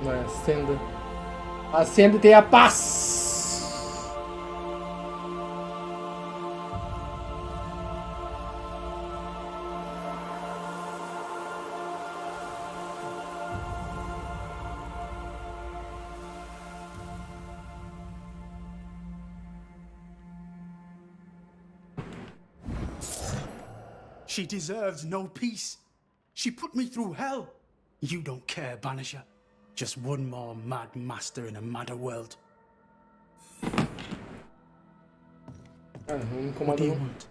Não é, acenda. Acenda e tenha paz! She deserves no peace. She put me through hell. You don't care, Banisher. Just one more mad master in a madder world. What do you want?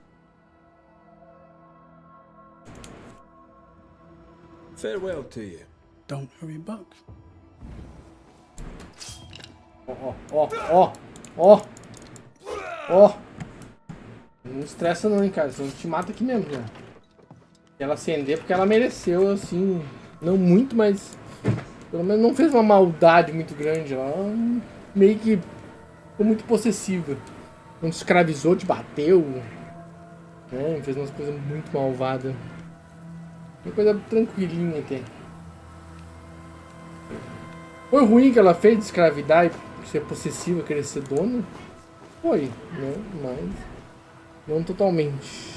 Farewell to you. Don't hurry back. Ó. Não estressa não, hein, cara. Senão te mata aqui mesmo, já. Ela acender porque ela mereceu, assim. Não muito, mas pelo menos não fez uma maldade muito grande. Ela meio que ficou muito possessiva. Não te escravizou, te bateu. Né? Fez umas coisas muito malvadas. Uma coisa tranquilinha até. Foi ruim que ela fez de escravidar e ser possessiva, querer ser dona. Foi, né? Mas não totalmente.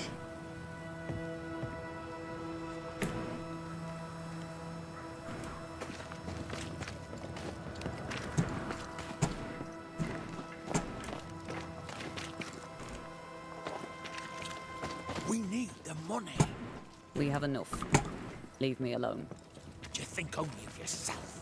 We need the money. We have enough. Leave me alone. Do you think only of yourself?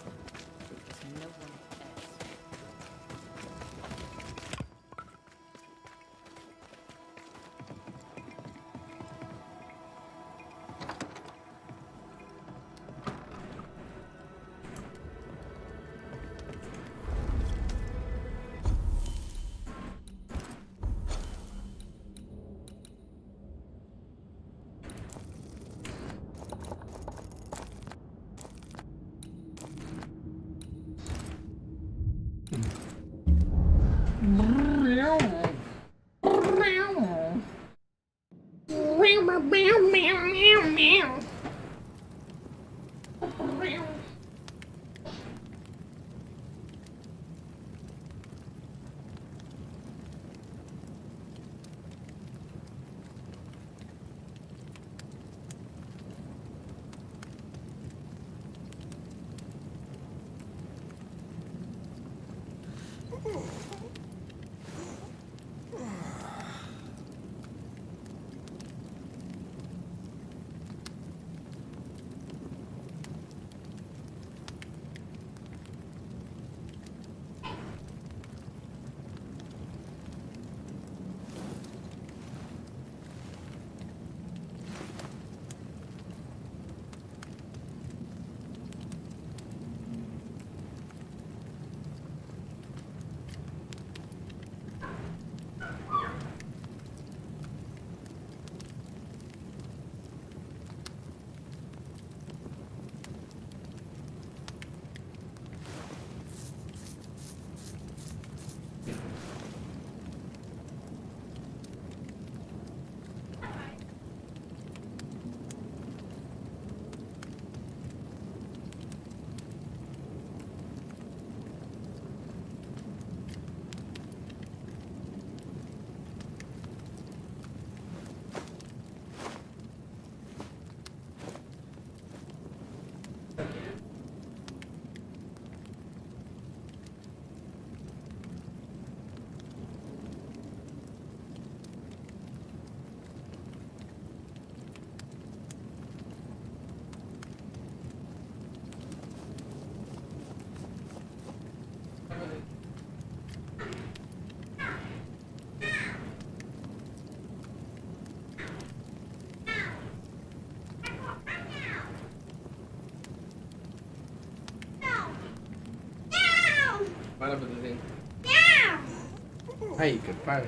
No one else. Para pra desenho. Aí, cara, para.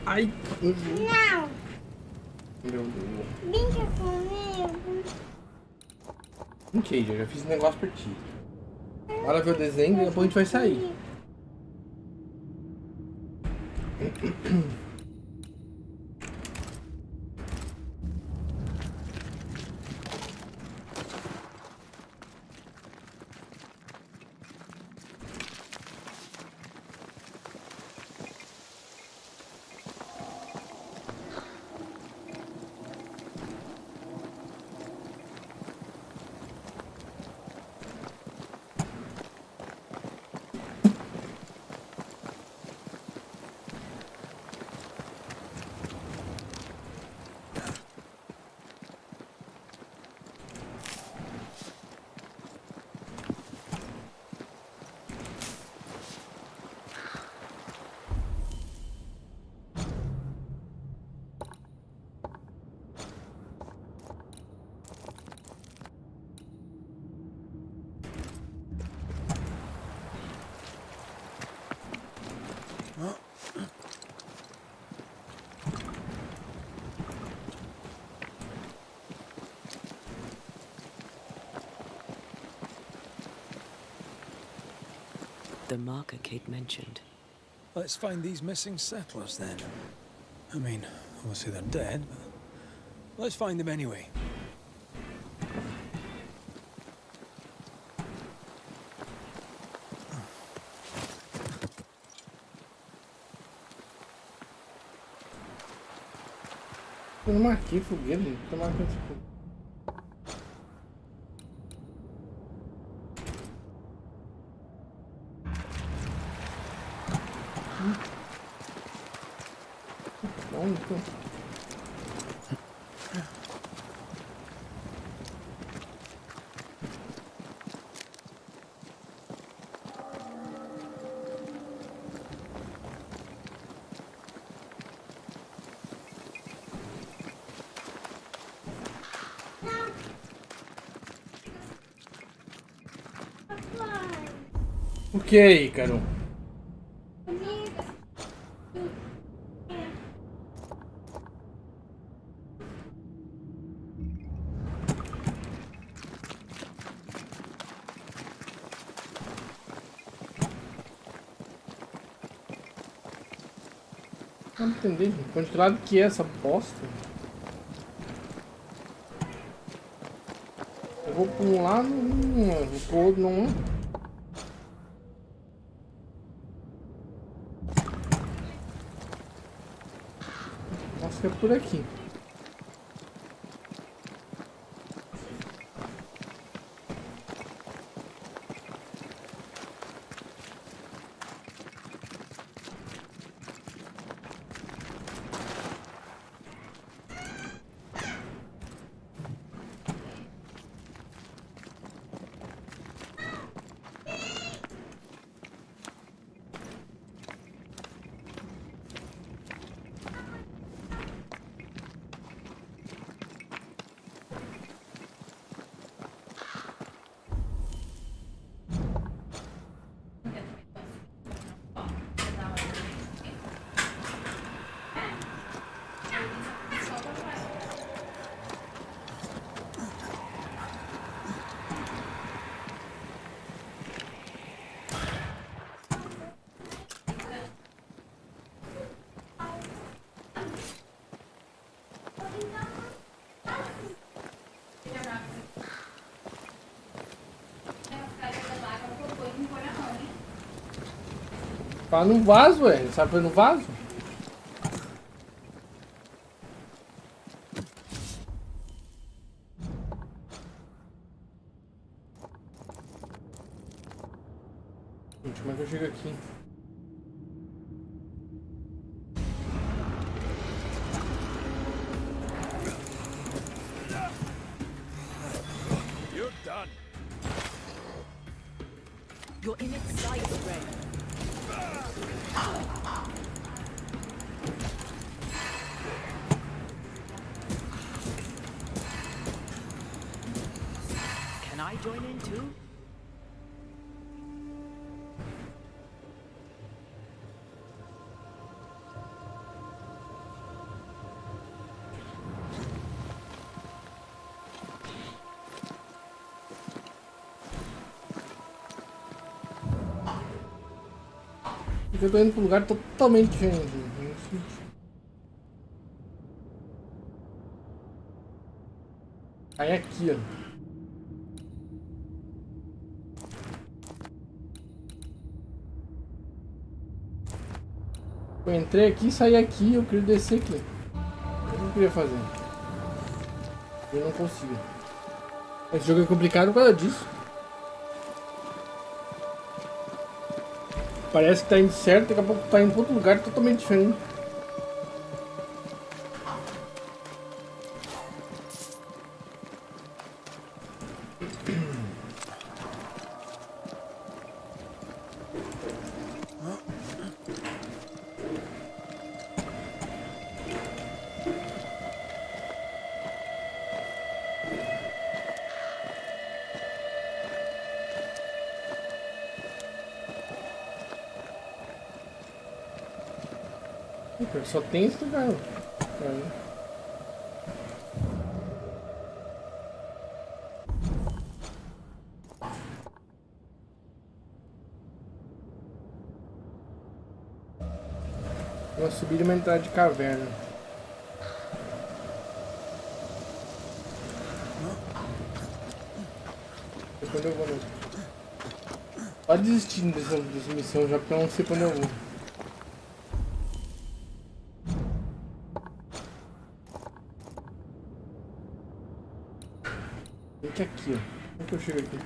Ai. Meu Deus. Brinca comigo. Ok, já fiz um negócio pra ti. Para ver o desenho e depois a gente vai sair. The marker Kate mentioned. Let's find these missing settlers then. I mean, obviously they're dead, but let's find them anyway. Eu não marquei fogueira, gente. Tô marcando esse fogo. O que aí, Carol? Não entendi, gente. De que lado que é essa bosta? Eu vou pra um lado, vou pro outro, não. Acho que é por aqui. Tá no vaso, ué. Sabe foi no vaso? Gente, como é que eu chego aqui? You're done. You're in its sights, Ray. Can I join in too? Porque eu tô indo pra um lugar totalmente diferente. Aí aqui, ó. Eu entrei aqui, saí aqui, eu queria descer aqui. Eu não queria fazer. Eu não consigo. Esse jogo é complicado por causa disso. Parece que tá indo certo, daqui a pouco tá indo pra outro lugar totalmente diferente. Só tem esse lugar. Uma subida e uma entrada de caverna. Depois eu vou mesmo. Pode desistir dessa missão já, porque eu não sei quando eu vou. Aqui, ó. Como que eu chego aqui?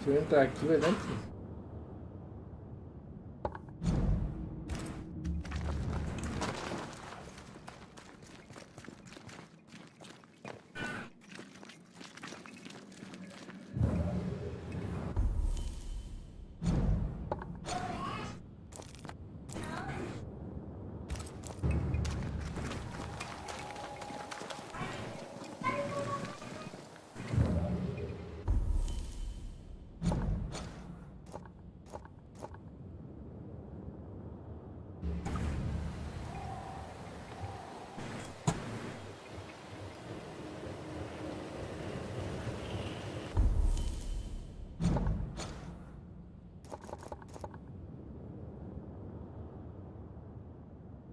Se eu entrar aqui, vai dar aqui.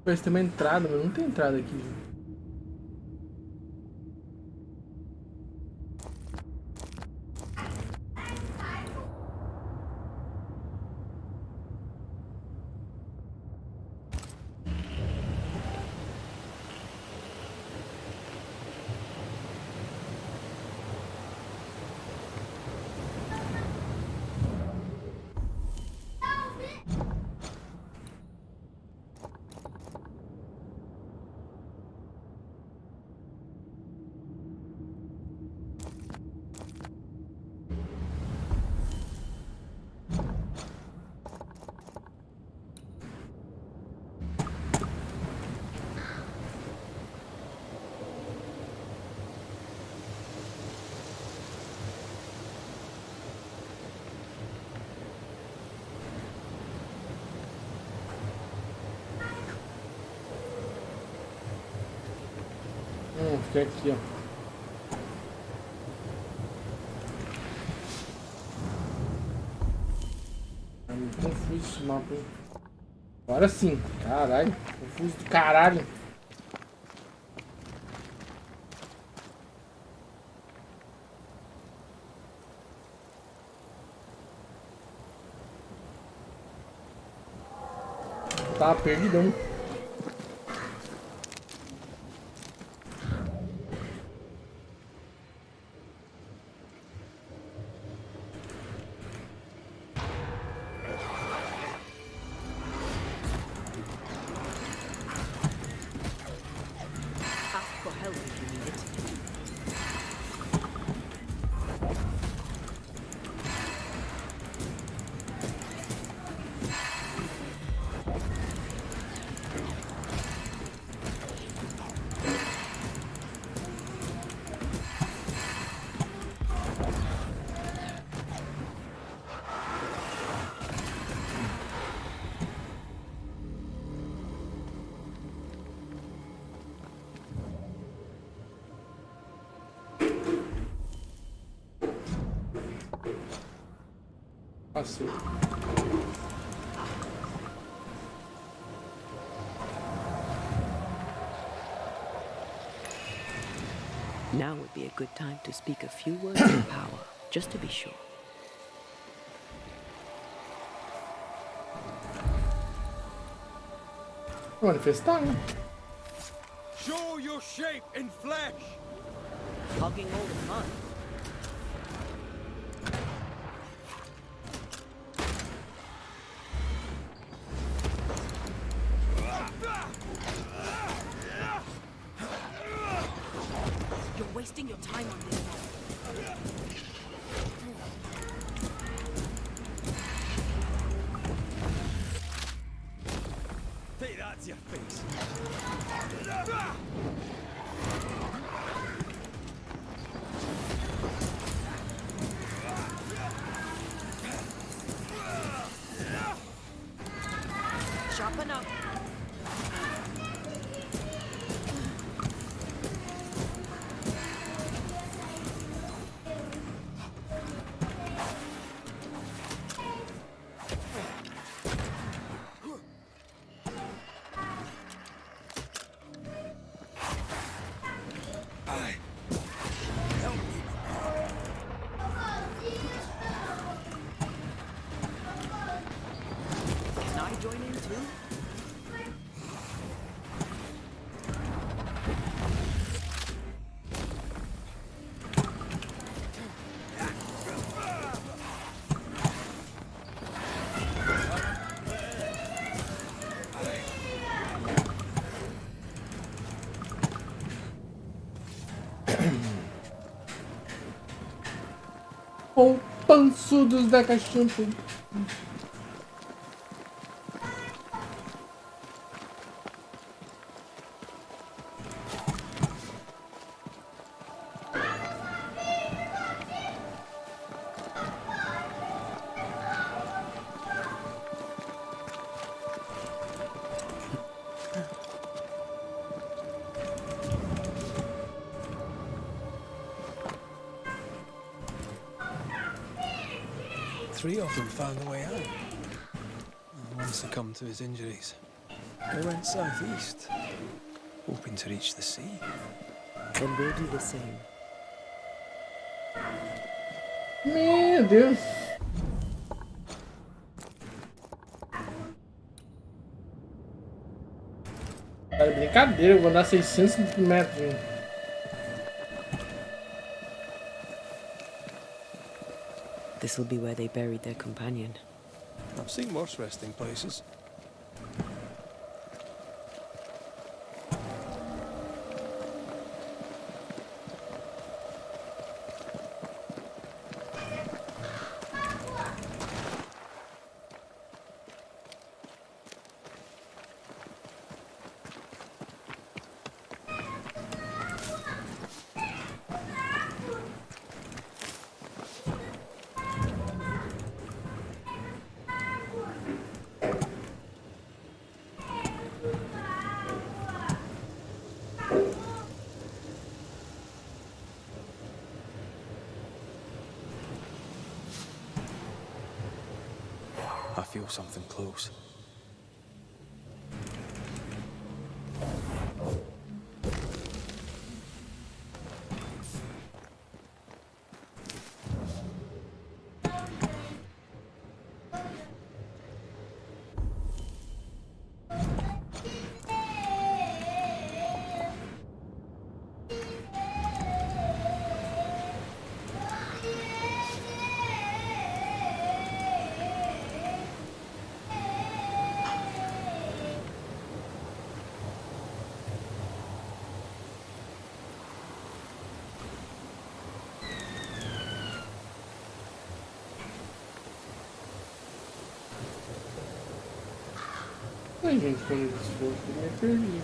Parece ter uma entrada, mas não tem entrada aqui. Fica aqui, ó. Tá muito confuso esse mapa, hein? Agora sim, caralho. Confuso do caralho. Tá perdidão. Passou. Now would be a good time to speak a few words of power, just to be sure. Manifestar, né? Show your shape in flesh! Hugging all the fun. You're wasting your time on this. Take that to your face. Sharpen up. Can I join in too? Pançudos da cachumpa. Three of them found their way out. And one succumbed to his injuries. They went southeast, hoping to reach the sea. Then we'll do the same. Meu Deus. Tá de brincadeira, eu vou dar 600 metros. This'll be where they buried their companion. I've seen worse resting places. I feel something close. Ai, gente, quando eles foram, eu me perdi.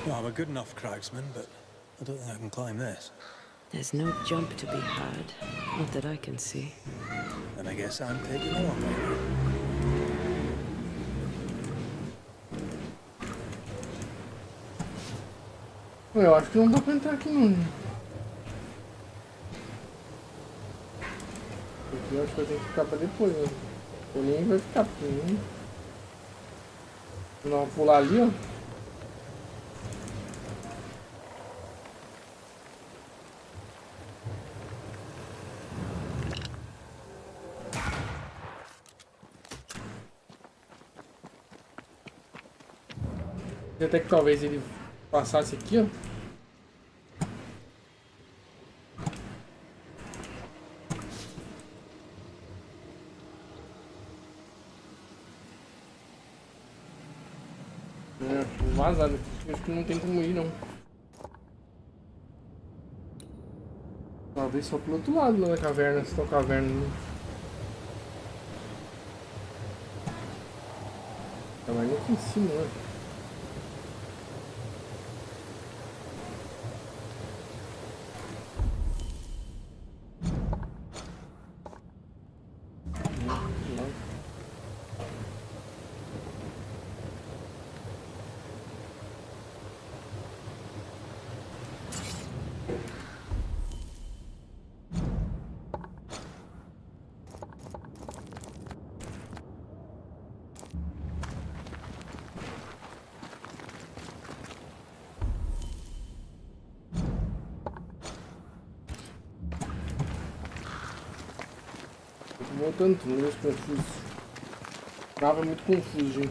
Well, I'm a good enough cragsman, but I don't think I can climb this. There's no jump to be had, not that I can see. Then I guess I'm taking along. Eu acho que não dá pra entrar aqui não, gente. Aqui eu acho que eu tenho que ficar pra depois, né? Ou nem vai ficar porque nem... Não, pular ali, ó. Até que talvez ele passasse aqui, ó. Vazado aqui, acho que não tem como ir não. Talvez só pro outro lado lá da caverna, se tem caverna. Né? Caverna aqui em cima, né? Voltando tudo, meio confuso. Tava muito confuso, gente.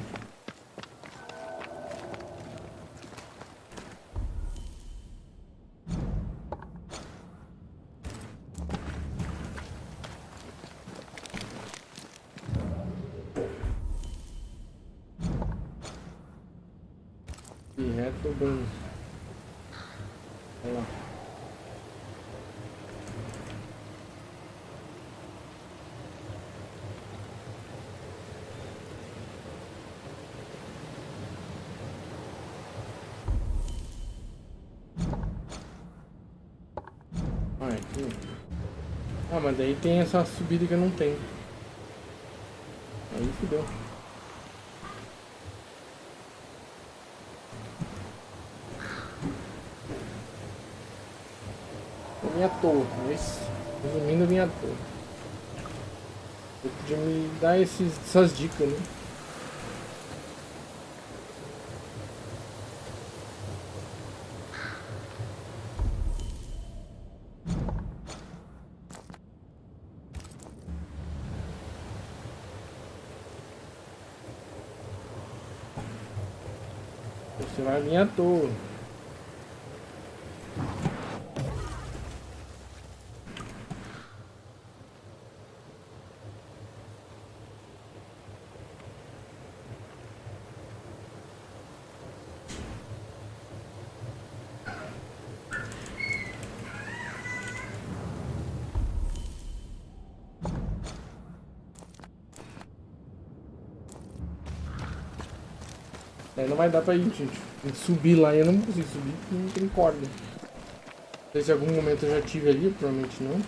E reto bem. Olha lá. Ah, mas daí tem essa subida que eu não tenho. Aí fudeu. Eu vim à toa, mas resumindo eu vim à toa. Eu podia me dar essas dicas, né? Você vai vir à toa. Aí não vai dar pra ir, gente. Tem que subir lá e eu não consigo subir porque não tem corda. Não sei se em algum momento eu já tive ali, provavelmente não.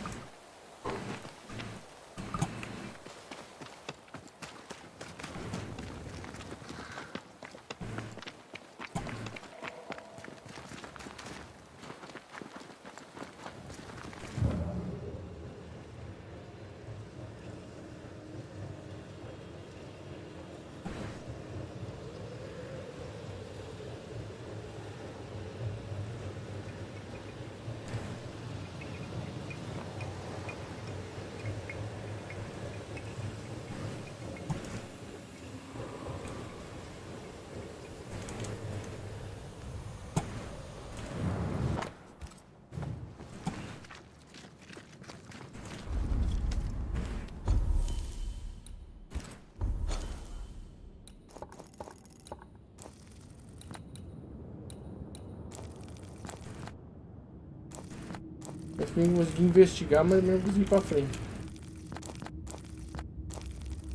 Eu consegui investigar, mas não consegui ir pra frente.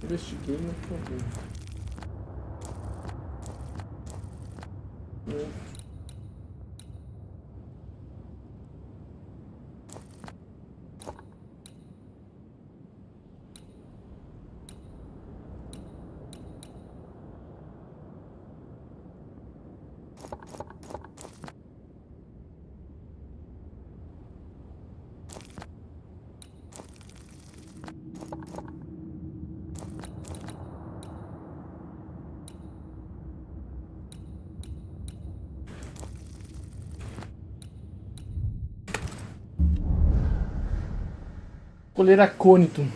Investiguei, mas não pra frente. Coleira acônito.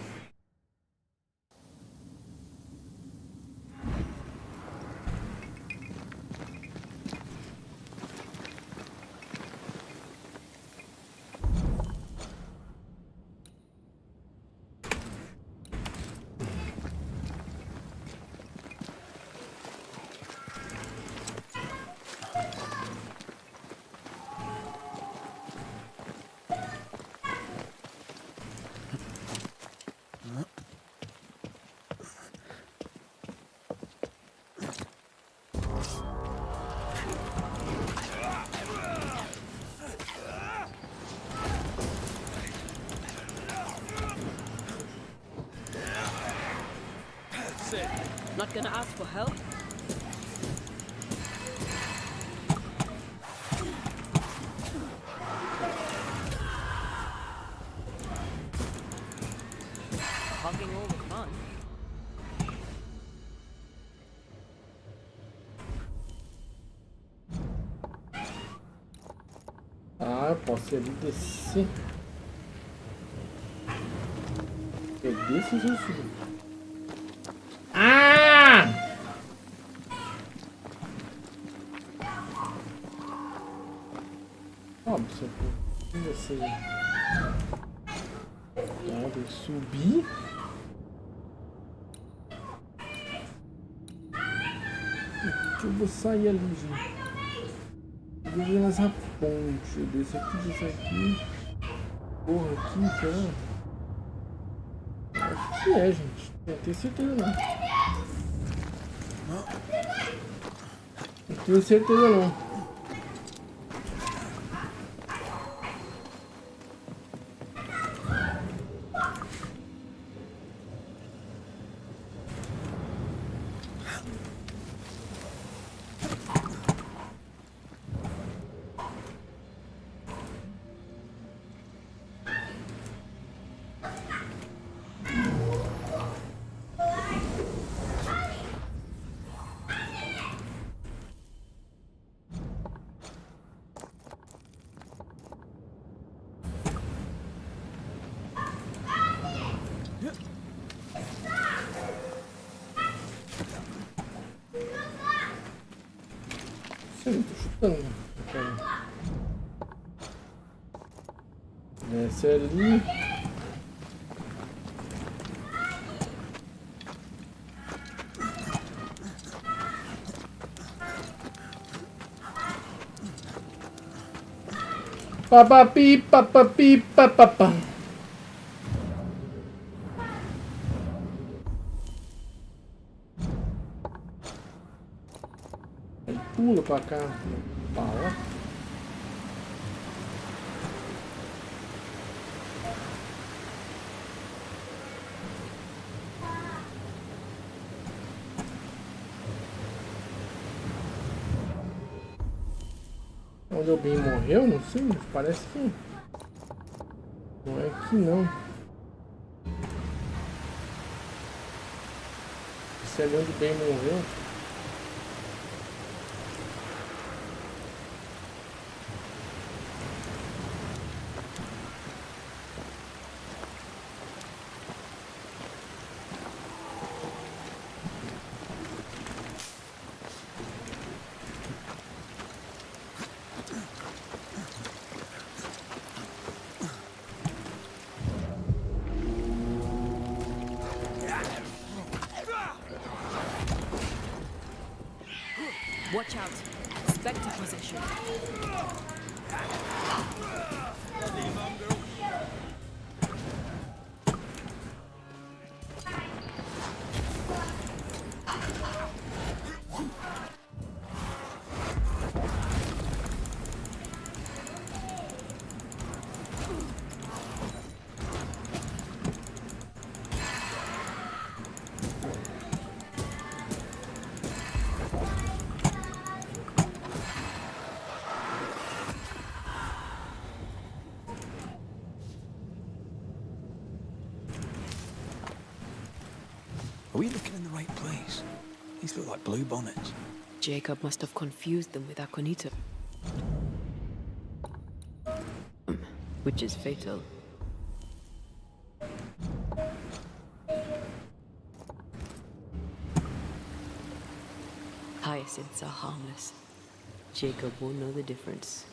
Not gonna ask for help? Hogging all the fun. Ah, eu posso ali descer. Eu desço e eu subo. Ah! Óbvio, você pode subir. Eu vou sair ali, gente. Eu vou ver nessa ponte. Eu desço aqui, desço aqui. Porra, aqui, cara. Acho que é, gente. Não tenho certeza não. Não tenho certeza não. Eu tô chutando. Desce ali. Papapi, papapi, papapá. Pula pra cá. Pala. Onde alguém morreu? Não sei, mas parece que não é aqui não. Esse é onde o bem morreu. Watch out. Spectre possession. Are we looking in the right place? These look like blue bonnets. Jacob must have confused them with Aconito. Which is fatal. Hyacinths are harmless. Jacob won't know the difference.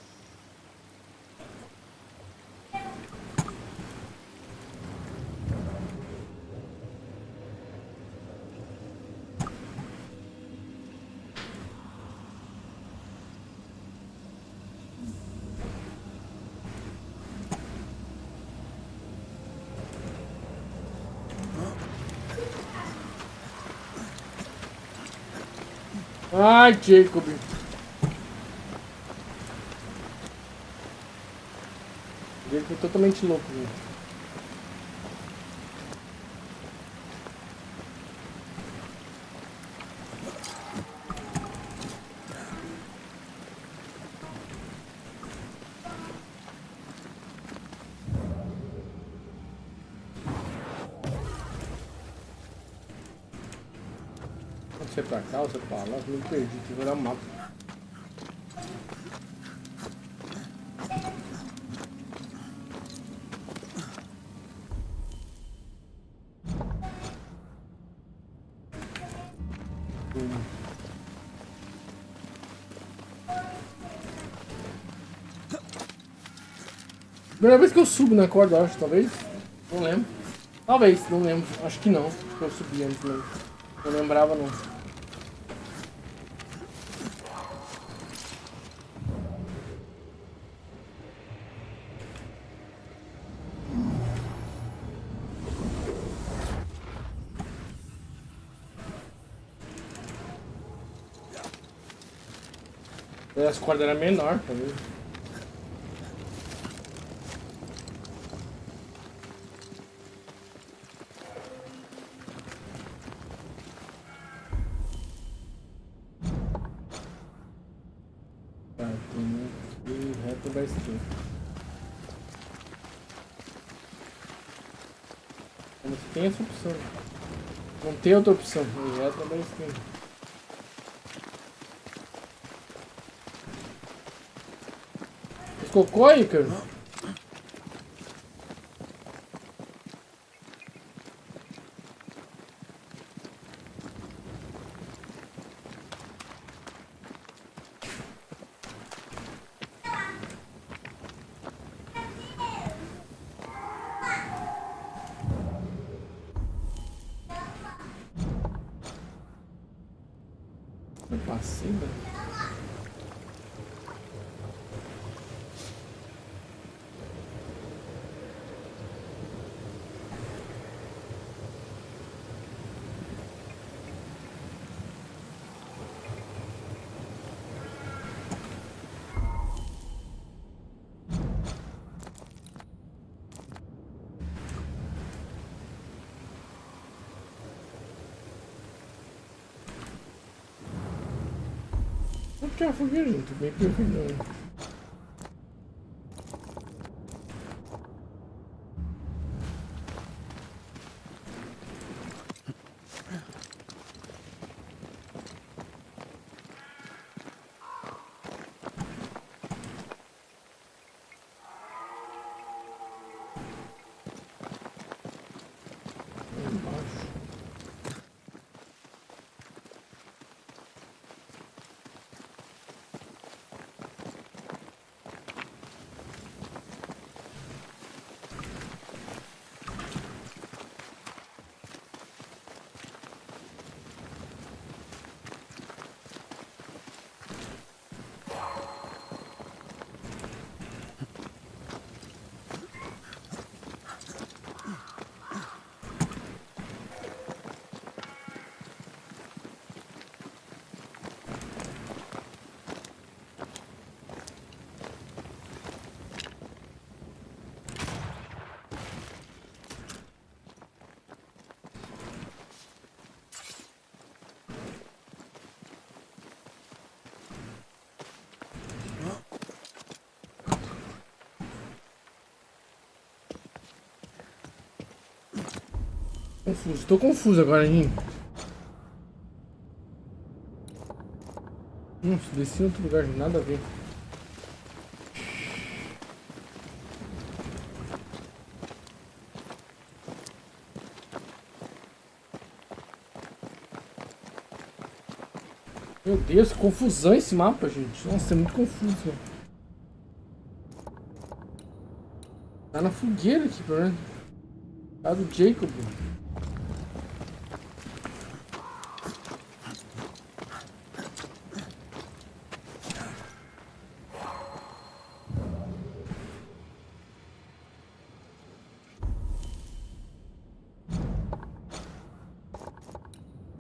Ai, Jacob. Jacob é totalmente louco, velho. Você é pra cá, você é pra lá, eu me perdi, tem que virar o mapa. Primeira vez que eu subo na corda, acho, talvez. Não lembro. Talvez, não lembro. Acho que não. Acho que eu subi antes mesmo. Não lembrava, não. As cordas eram menor, tá vendo? Tá, tem que ir reto da esquerda. Mas tem essa opção. Não tem outra opção, ir reto da esquerda. Cocô aí, cara. Eu passei, velho. Não tinha fogueira, gente. Bem perfeito. Confuso, tô confuso agora, hein? Nossa, desci em outro lugar, nada a ver. Meu Deus, que confusão esse mapa, gente. Nossa, é muito confuso, velho. Tá na fogueira aqui, pelo menos. Tá do Jacob.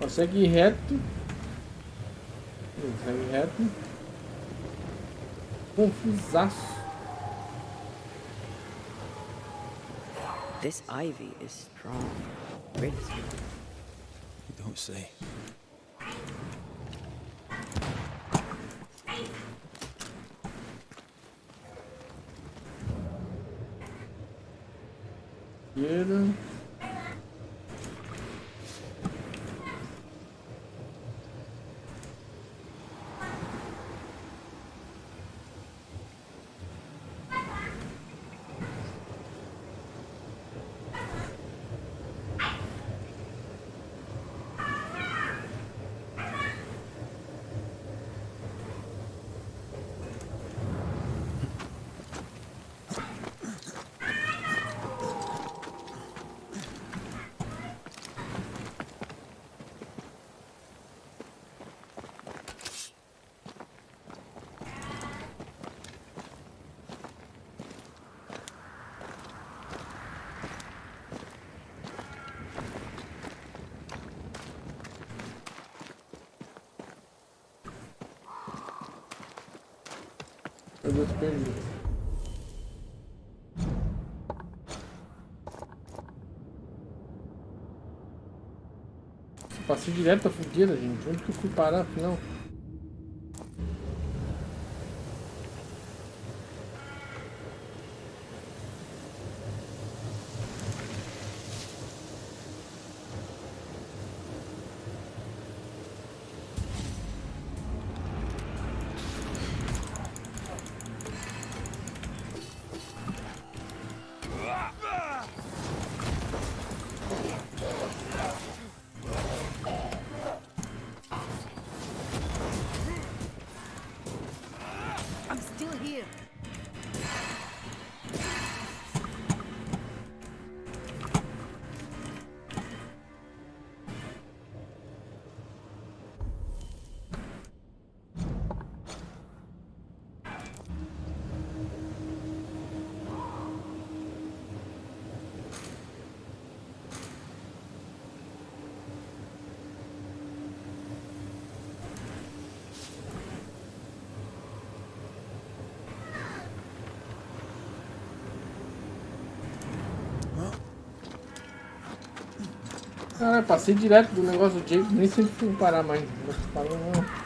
Segue reto. Segue reto. Confusaço. This ivy is strong. Really strong. You don't say. Esquerda. Eu vou te perder. Passei direto pra fogueira, gente. Onde que eu fui parar, afinal? Caralho, passei direto do negócio do Jake, nem sei se fui parar mais. Não parou não.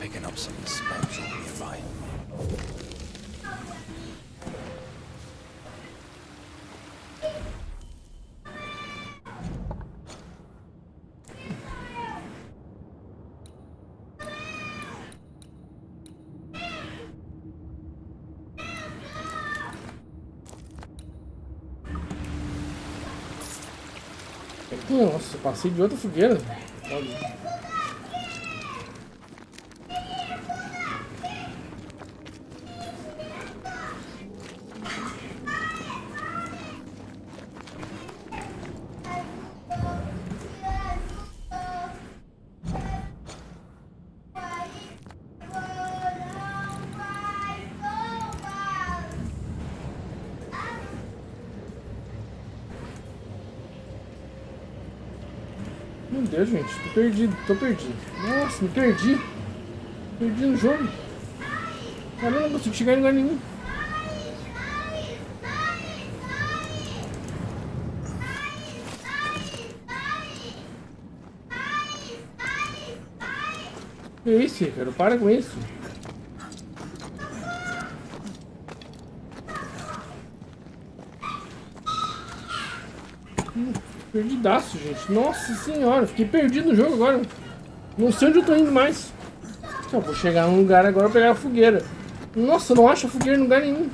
Picking up some spectral nearby. Nossa, passei de outra fogueira. Olha. Meu Deus, gente, tô perdido, Nossa, me perdi. Perdi no jogo. Caramba, não consigo chegar em lugar nenhum. Que isso, cara? Para com isso. Perdidaço, gente. Nossa senhora, fiquei perdido no jogo agora. Não sei onde eu tô indo mais. Só vou chegar num lugar agora e pegar a fogueira. Nossa, eu não acho a fogueira em lugar nenhum.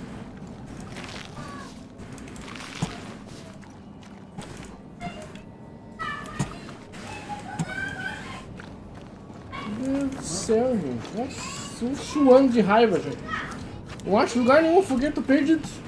Meu Deus do céu, gente. Nossa, tô suando de raiva, gente. Não acho lugar nenhum, a fogueira, tô perdido.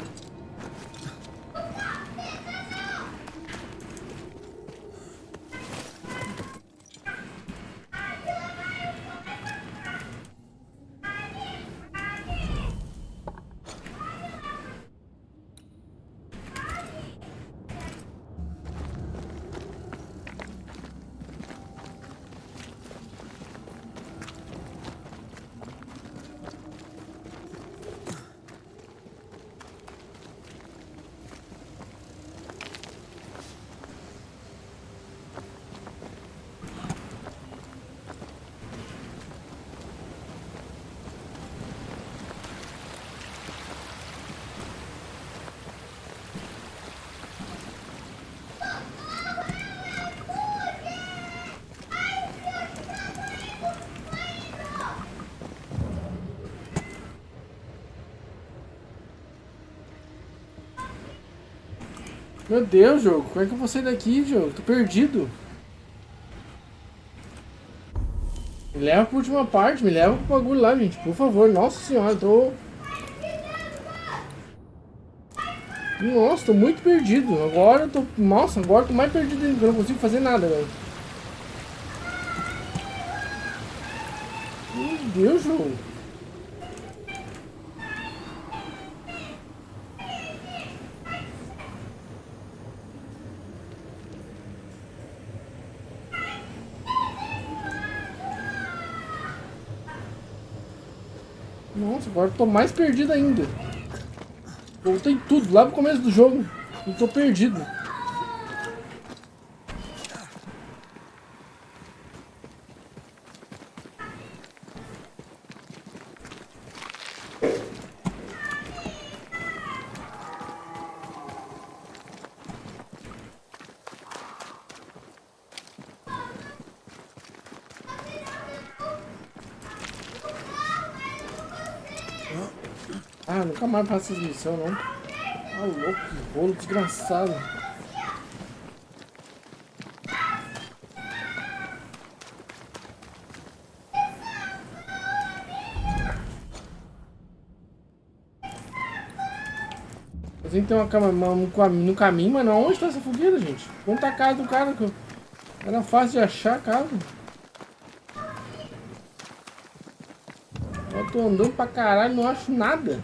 Meu Deus, jogo. Como é que eu vou sair daqui, jogo? Tô perdido. Me leva pra última parte. Me leva pro bagulho lá, gente. Por favor. Nossa senhora, tô... Nossa, tô muito perdido. Agora eu tô... Nossa, agora eu tô mais perdido ainda. Eu não consigo fazer nada, velho. Meu Deus, jogo. Nossa, agora eu tô mais perdido ainda. Voltei tudo, lá pro começo do jogo. E tô perdido. Ah, nunca mais faço essas missões, não. Ah, louco, que rolo desgraçado. A gente tem uma cama no caminho, mas não, onde tá essa fogueira, gente? Onde tá a casa do cara? Era fácil de achar a casa. Eu tô andando pra caralho, não acho nada.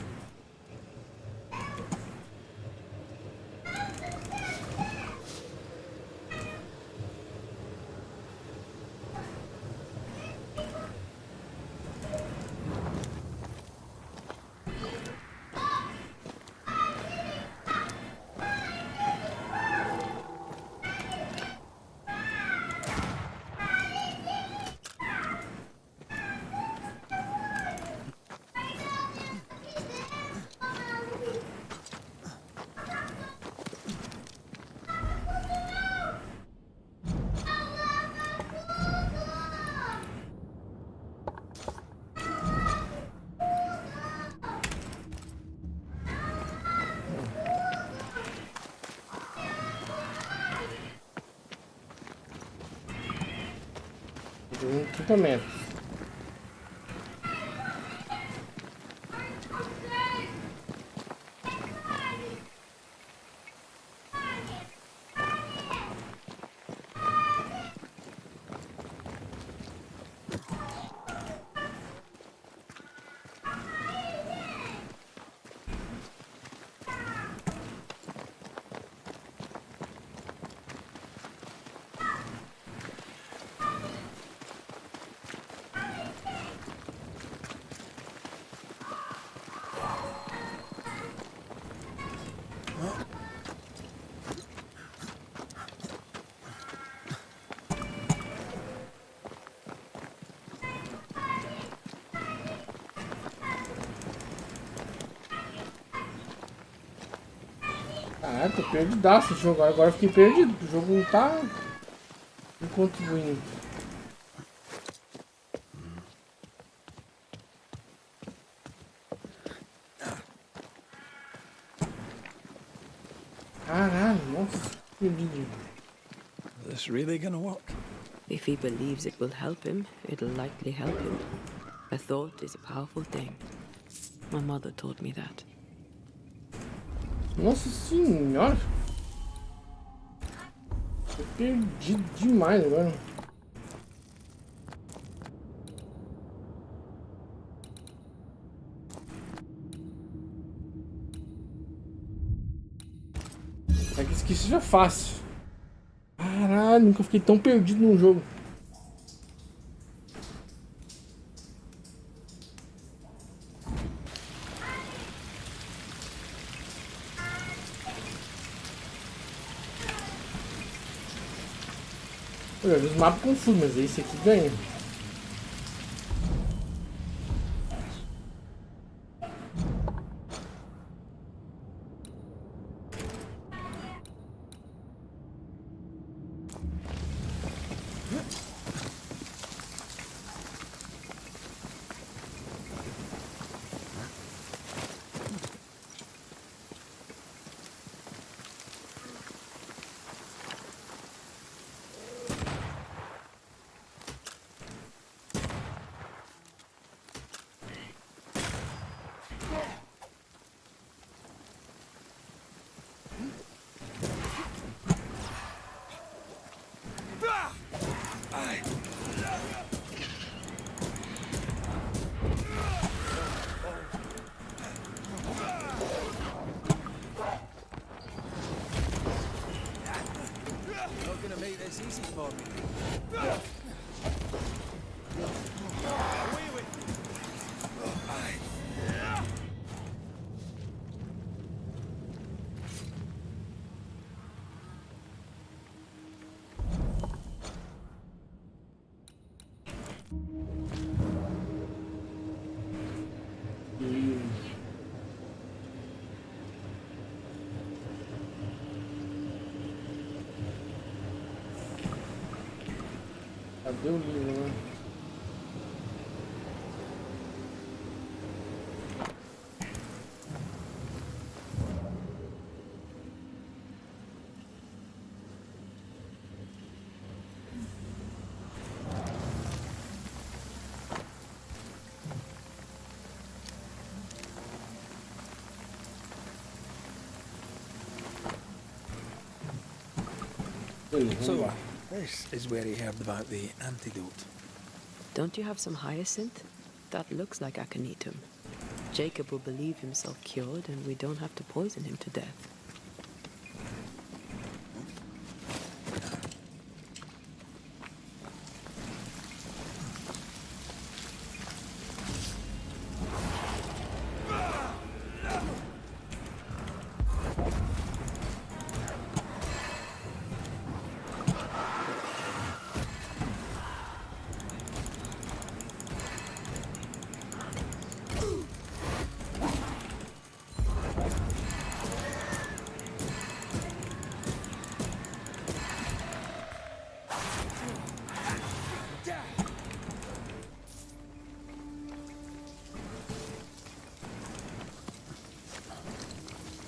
Tem 30 metros. Ah, tô perdidaço esse jogo. Agora eu fiquei perdido. O jogo não tá me contribuindo. Caralho, nossa, perdido. Is this really gonna work? If he believes it will help him, it'll likely help him. A thought is a powerful thing. My mother taught me that. Nossa senhora. Eu perdi demais agora. É que isso aqui seja fácil. Caralho, nunca fiquei tão perdido num jogo. Olha, os mapas confundem, mas esse aqui ganha. Cadê o livro, né? So, this is where he heard about the antidote. Don't you have some hyacinth? That looks like aconitum. Jacob will believe himself cured, and we don't have to poison him to death.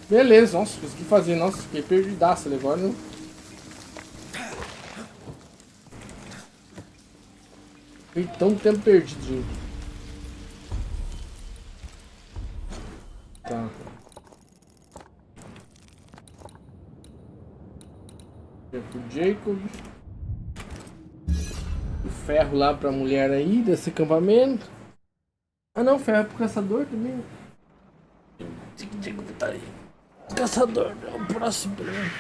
Beleza, nossa, consegui fazer. Nossa, fiquei perdidaço ali agora. Não... Fiquei tão tempo perdido, gente. Tá. Aqui pro Jacob. O ferro lá pra mulher aí, desse acampamento. Ah não, ferro é pro caçador também. Jacob tá aí. Caçador, é o próximo problema.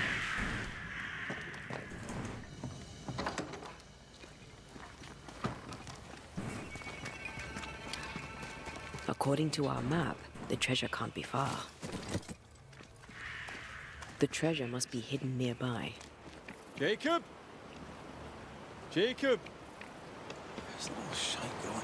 According to our map, the treasure can't be far. The treasure must be hidden nearby. Jacob? Jacob? There's no shite going.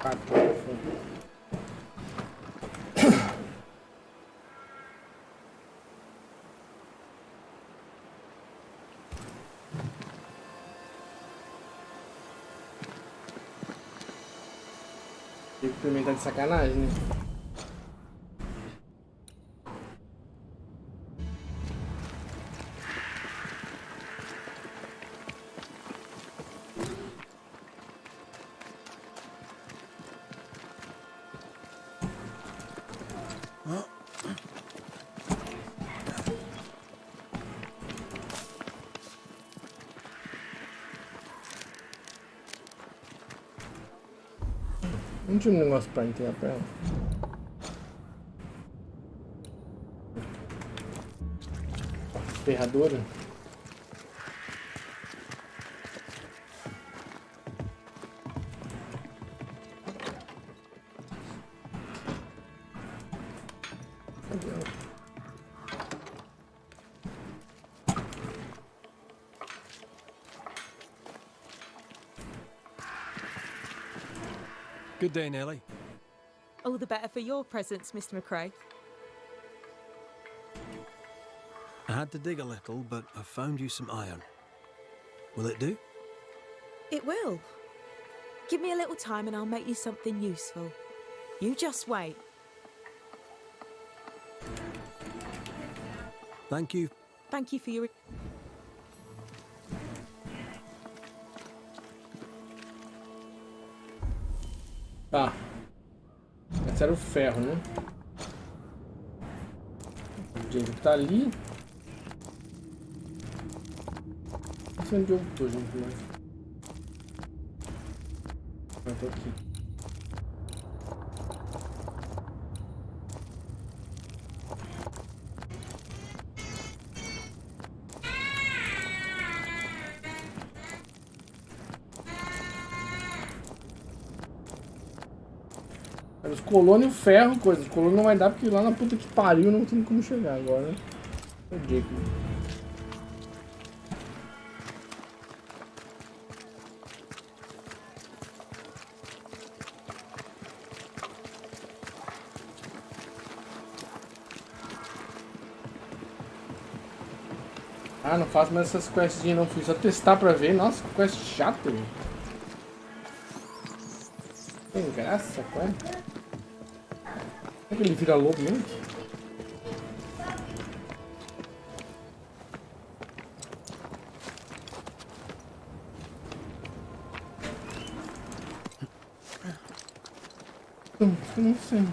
Tem que experimentar de sacanagem, né? Não tinha um negócio pra enterrar pra ela. Ferradora. Cadê ela? Good day, Nellie. All the better for your presence, Mr. McRae. I had to dig a little, but I found you some iron. Will it do? It will. Give me a little time and I'll make you something useful. You just wait. Thank you. Thank you for your... Tá. Esse era o ferro, né? O dinheiro tá ali. Não sei onde eu tô, gente, mas... Eu tô aqui. Os colonos e o ferro, coisa. Os colonos não vai dar porque lá na puta que pariu não tem como chegar agora, né? É o Jake. Ah, não faço mais essas questzinhas não, fui só testar pra ver. Nossa, que quest chata, velho. Tem graça, cara. Será que ele vira lobo mesmo? Eu não sei.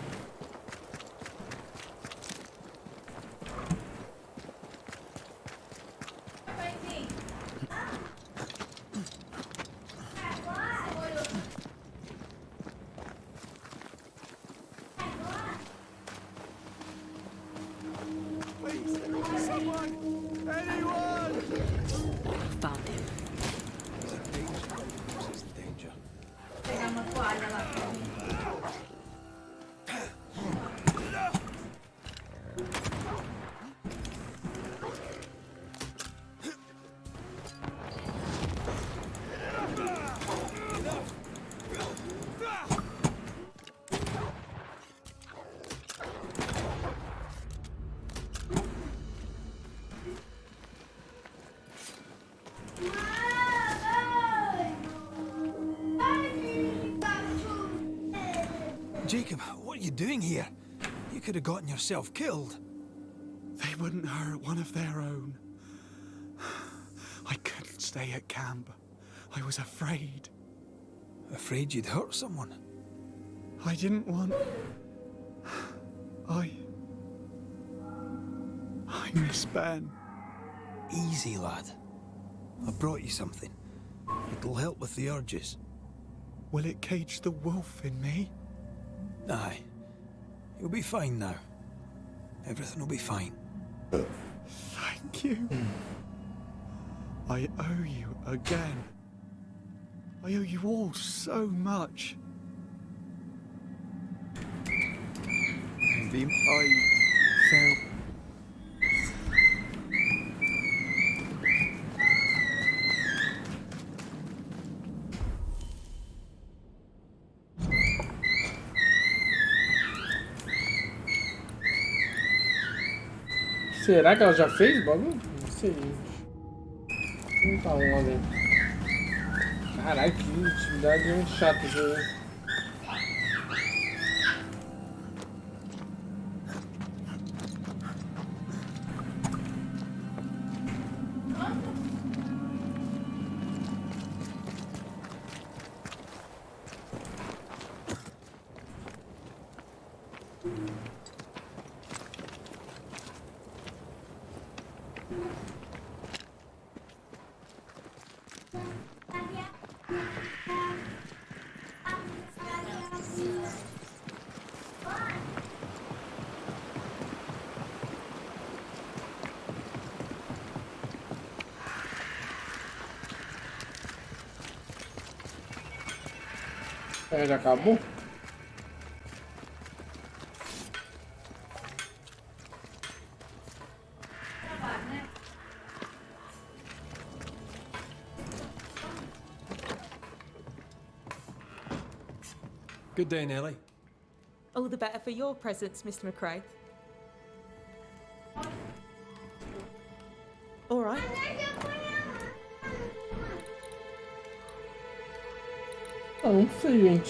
Jacob, what are you doing here? You could have gotten yourself killed. They wouldn't hurt one of their own. I couldn't stay at camp. I was afraid. Afraid you'd hurt someone? I didn't want... I miss Ben. Easy, lad. I brought you something. It'll help with the urges. Will it cage the wolf in me? Aye. You'll be fine now. Everything will be fine. Thank you. I owe you again. I owe you all so much. I felt... Será que ela já fez o bagulho? Não sei, gente. Não tá um lá dentro. Caralho, que atividade chata isso aí. É, já acabou? Good day, Nellie. All the better for your presence, Mr. McRae. All right. Ah, não sei, gente.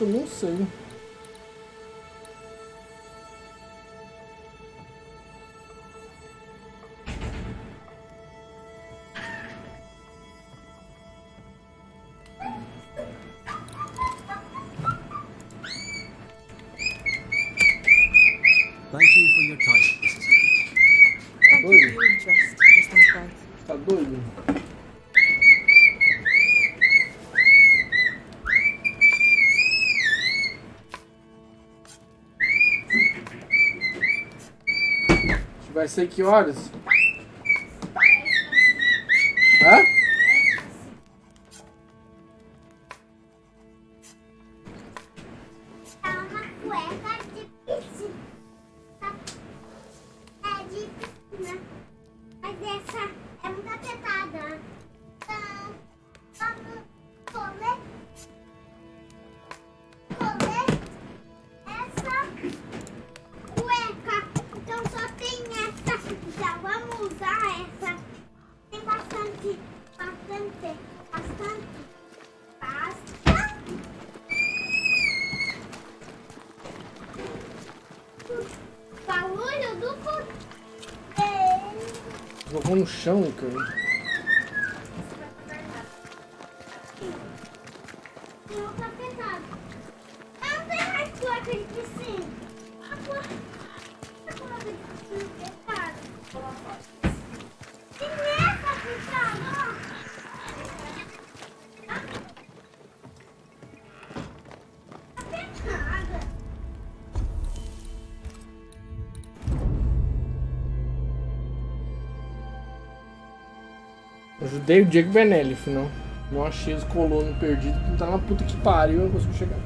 Eu não sei. Thank you for your time, Mrs. Thank you for your interest, Mr. McRae. Tá doido? Vai ser que horas? Hã? É uma cueca de piscina. É de piscina. Mas essa é muito apertada. Então, vamos comer essa cueca. Então só tem essa. Já vamos usar essa. Tem bastante. Barulho do poder. Jogou no chão, cara. Não tá pesado. Eu não tenho mais placa de piscina. A placa de piscina é pesada. E nessa piscina, ó. Tá pesada. Ajudei o Diego Benelli, afinal. Não achei os colonos perdidos. Não tá na puta que pariu, eu não consigo chegar.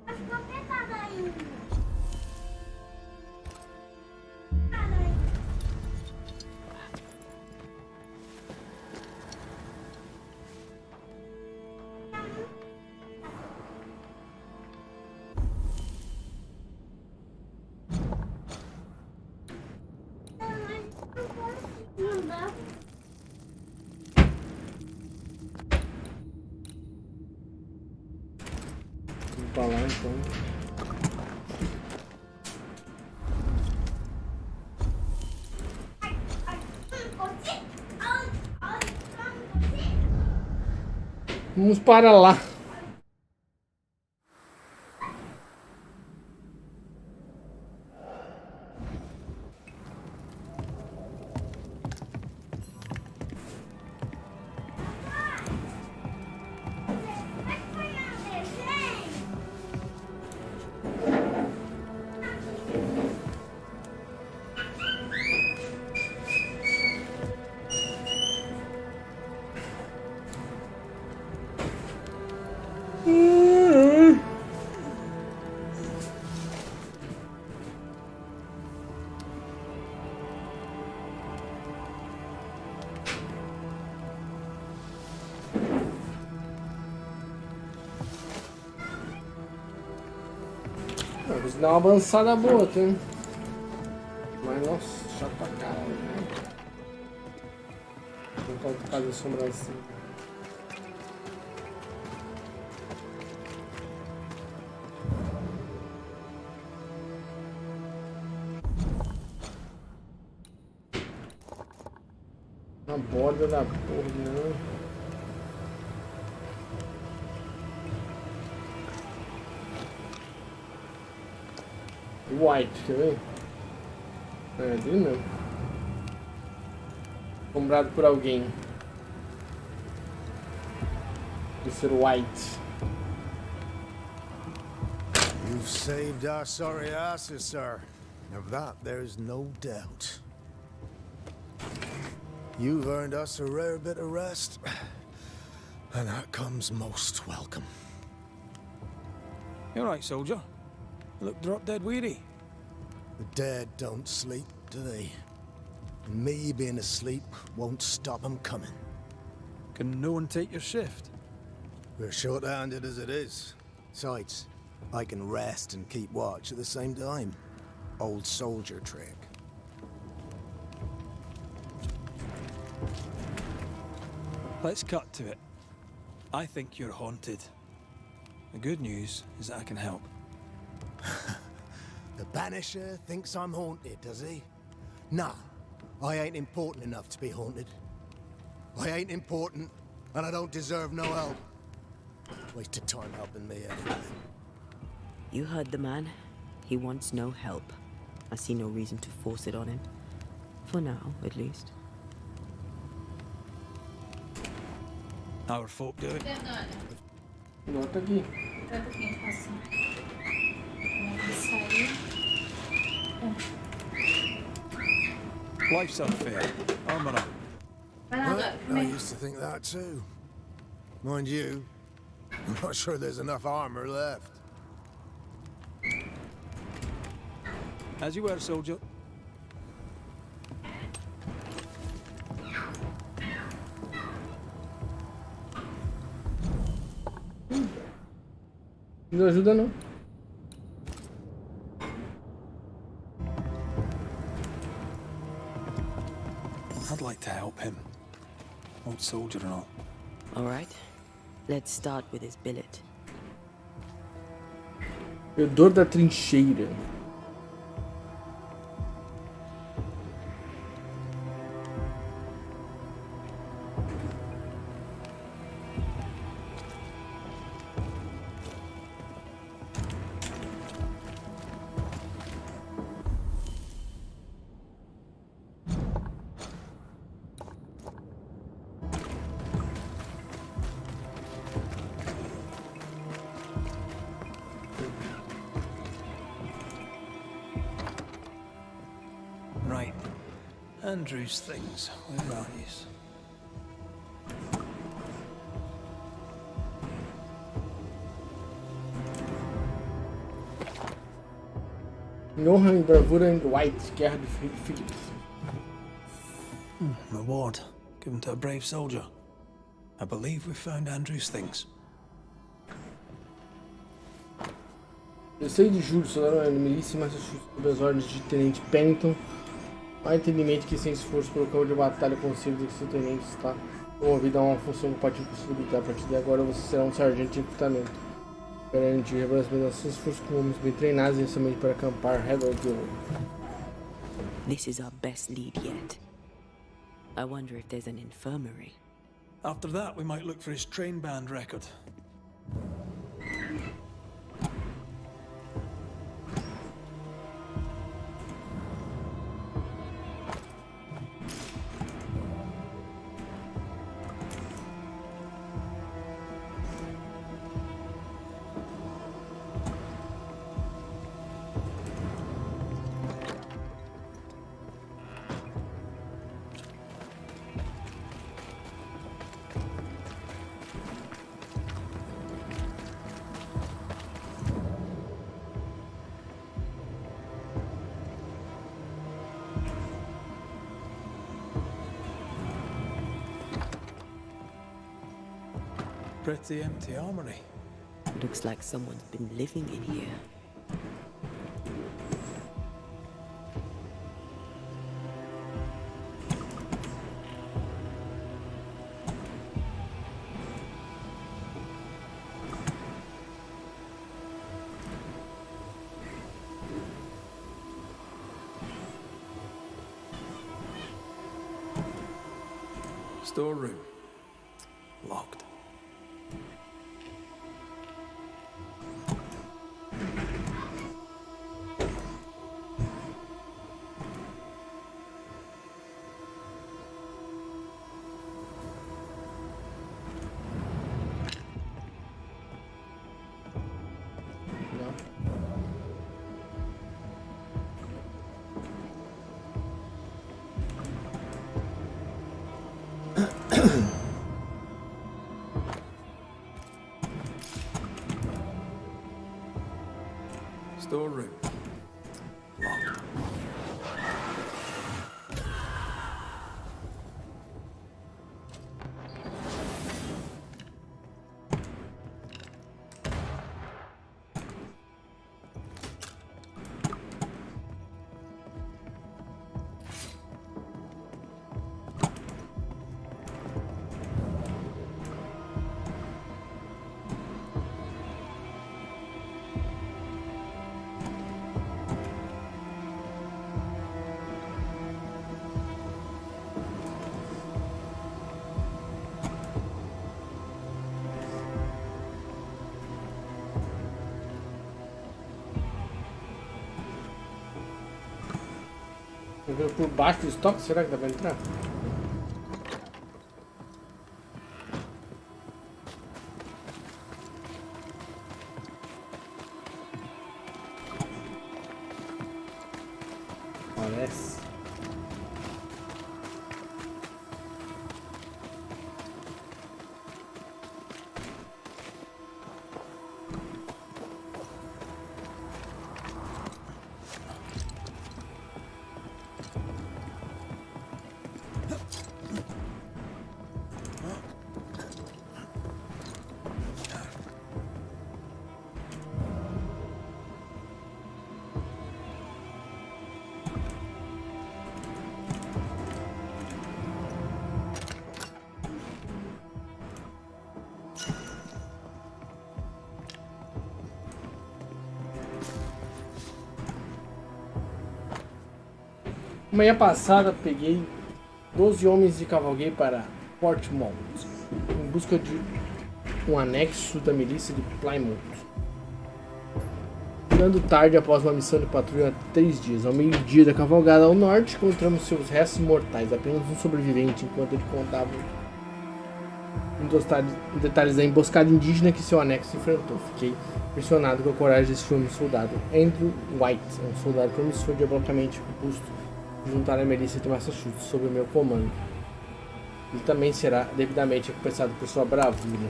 Ficou pesada ainda. Vamos pra lá então. Vamos para lá. Mas dá uma avançada boa, tem. Mas nossa, chato pra caralho. Né? Vou colocar o caso de assombração. Na borda da porra, não. White, quer ver? É dele mesmo. Comprado por alguém. Mr. White. You've saved our sorry asses, sir. Of that, there's no doubt. You've earned us a rare bit of rest, and that comes most welcome. You alright, soldier? You look drop dead weary. The dead don't sleep, do they? And me being asleep won't stop them coming. Can no one take your shift? We're short-handed as it is. Besides, I can rest and keep watch at the same time. Old soldier trick. Let's cut to it. I think you're haunted. The good news is that I can help. The Banisher thinks I'm haunted, does he? Nah, I ain't important enough to be haunted. I ain't important, and I don't deserve no help. Wasted time helping me anyway. You heard the man. He wants no help. I see no reason to force it on him. For now, at least. How are folk doing? Nota aqui. Life's unfair. Armor up. Well, I used to think that too. Mind you, I'm not sure there's enough armor left. As you were, soldier. Não ajuda não. I'd like to help him. Old soldier and all. All right. Let's start with his billet. Corredor da trincheira. Right. Andrew's things. Where are these? Honra e bravura em White, guerra de Phillips. Reward given to a brave soldier. I believe we found Andrew's things. 16 de julho, soldado milícia em Massachusetts, sob as ordens de Tenente Pennington. Há entendimento que sem esforço pelo campo de batalha consigo que seu tenente está promovido a uma função compatível com sua habilidade. A partir de agora você será um sargento de recrutamento. Garantir reconhecimento das suas forças com homens bem treinados e somente para acampar redor do ouro. This is our best lead yet. I wonder if there's an infirmary. After that, we might look for his train band record. Pretty empty armory. Looks like someone's been living in here. Storeroom. Locked. Storeroom. Locked. Por baixo do estoque, será que dá pra entrar? Parece. Manhã passada peguei 12 homens e cavalguei para Portmont em busca de um anexo da milícia de Plymouth. Chegando tarde após uma missão de patrulha há 3 dias, ao meio-dia da cavalgada ao norte, encontramos seus restos mortais, apenas um sobrevivente, enquanto ele contava em detalhes da emboscada indígena que seu anexo enfrentou. Fiquei impressionado com a coragem desse homem soldado. Andrew White, um soldado promissor diabolicamente robusto, juntar a milícia de Massachusetts sob o meu comando. Ele também será devidamente recompensado por sua bravura.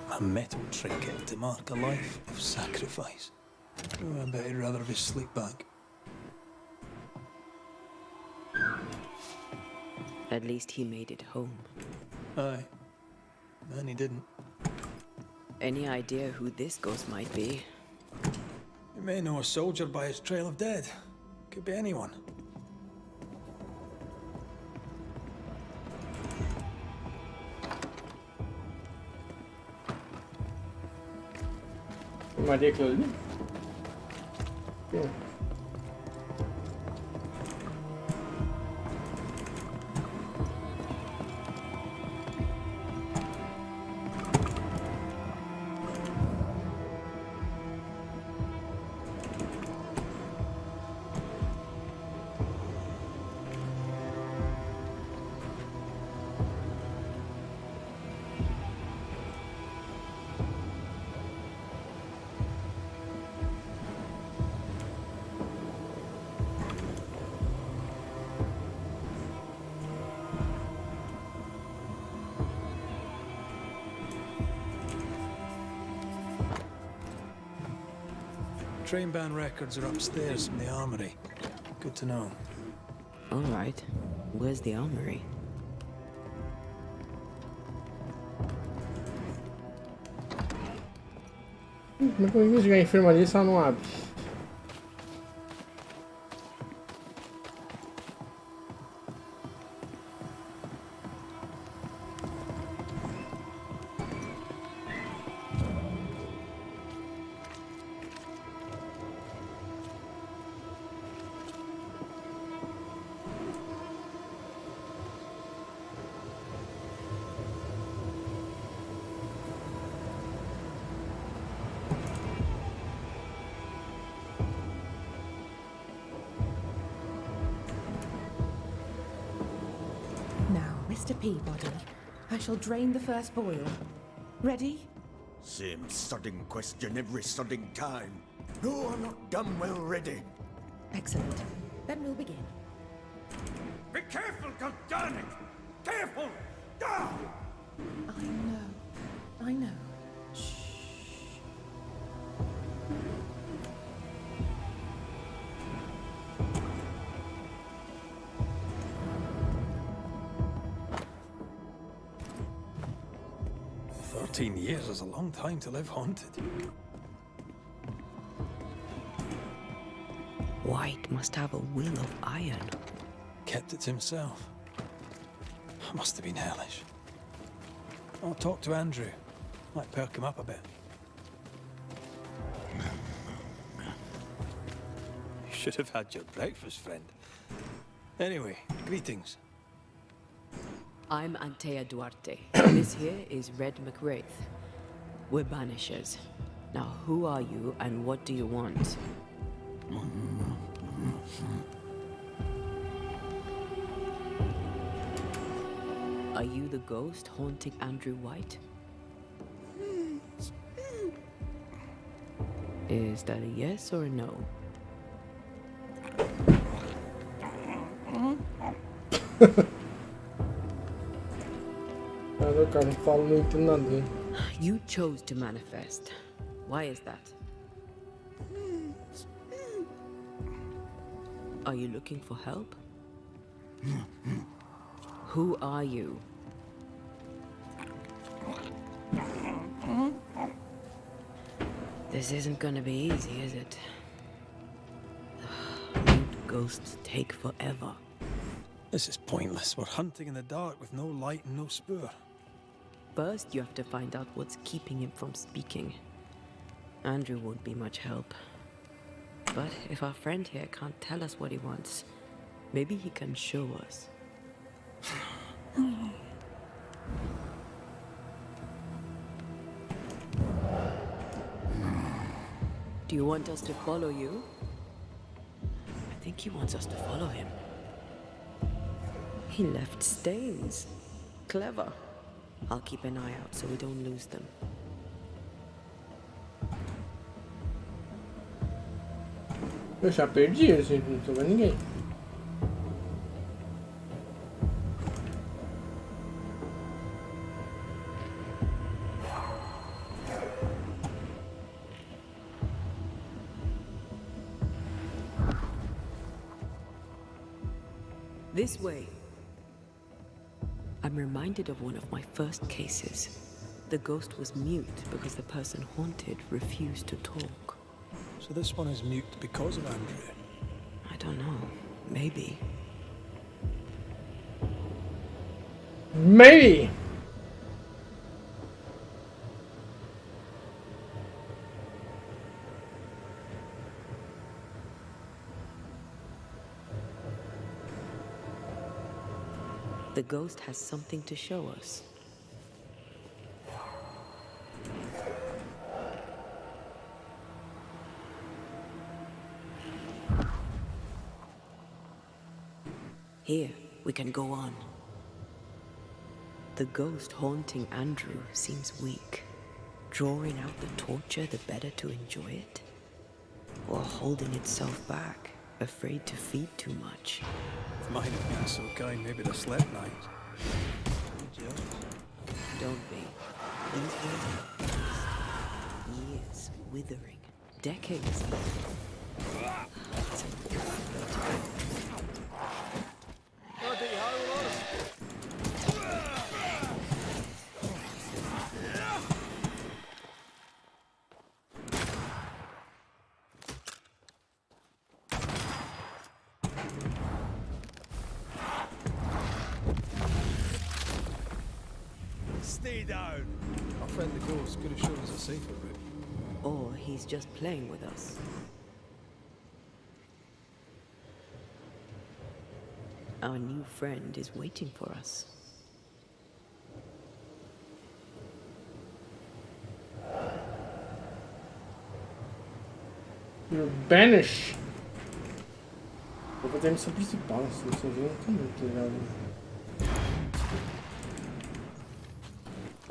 A metal trinket to mark a life of sacrifice. Oh, I bet he'd rather have his sleep bag. At least he made it home. Aye. And he didn't. Any idea who this ghost might be? You may know a soldier by his trail of dead. Could be anyone. Maria aquilo ali? Train band records are upstairs in the armory. Good to know. All right. Where's the armory? Como é que eu vou chegar em enfermaria se ela não abre? Mr. Peabody, I shall drain the first boil. Ready? Same sodding question every sodding time. No, I'm not done well ready. Excellent. Then we'll begin. Be careful, goddarn it! Careful! Ah! I know. Shh. 13 years is a long time to live haunted. White must have a will of iron. Kept it to himself. Must have been hellish. I'll talk to Andrew. Might perk him up a bit. You should have had your breakfast, friend. Anyway, greetings. I'm Antea Duarte. This here is Red McWraith. We're Banishers. Now, who are you and what do you want? Are you the ghost haunting Andrew White? Is that a yes or a no? You chose to manifest. Why is that? Are you looking for help? Who are you? This isn't gonna be easy, is it? Mute ghosts take forever. This is pointless. We're hunting in the dark with no light and no spoor. First, you have to find out what's keeping him from speaking. Andrew won't be much help. But if our friend here can't tell us what he wants, maybe he can show us. Do you want us to follow you? I think he wants us to follow him. He left stains. Clever. I'll keep an eye out so we don't lose them. Eu já perdi, gente, não tô vendo ninguém. This way. I'm reminded of one of my first cases. The ghost was mute because the person haunted refused to talk. So this one is mute because of Andrew? I don't know. Maybe. Maybe! The ghost has something to show us. Here, we can go on. The ghost haunting Andrew seems weak. Drawing out the torture the better to enjoy it? Or holding itself back, afraid to feed too much? Might have been so kind, maybe they slept night. Don't be. These were years withering, decades. Stay down. Our friend the ghost could have shown us a safer route. Or he's just playing with us. Our new friend is waiting for us. You're banished. Vou fazer a missão principal, se vocês viram, tá muito legal.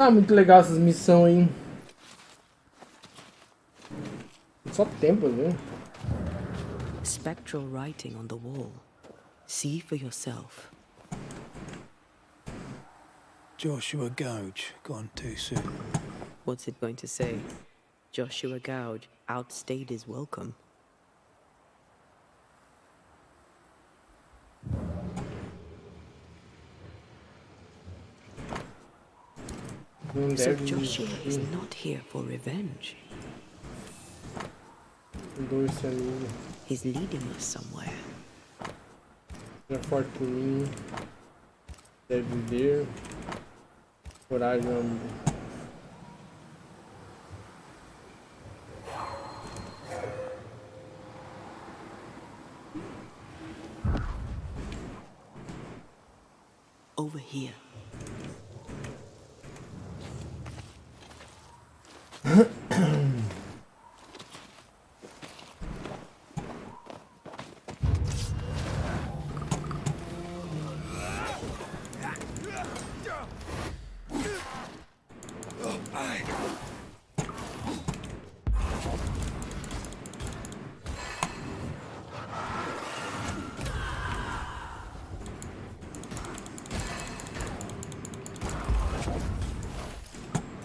Ah, muito legal essas missões, hein? Só tempo, né? Spectral writing on the wall. See for yourself. Joshua Gouge, gone too soon. What's it going to say? Joshua Gouge outstayed his welcome. So Joshua is not here for revenge. He's leading us somewhere. Já forte por mim. Deve viver. Coragem. Over here.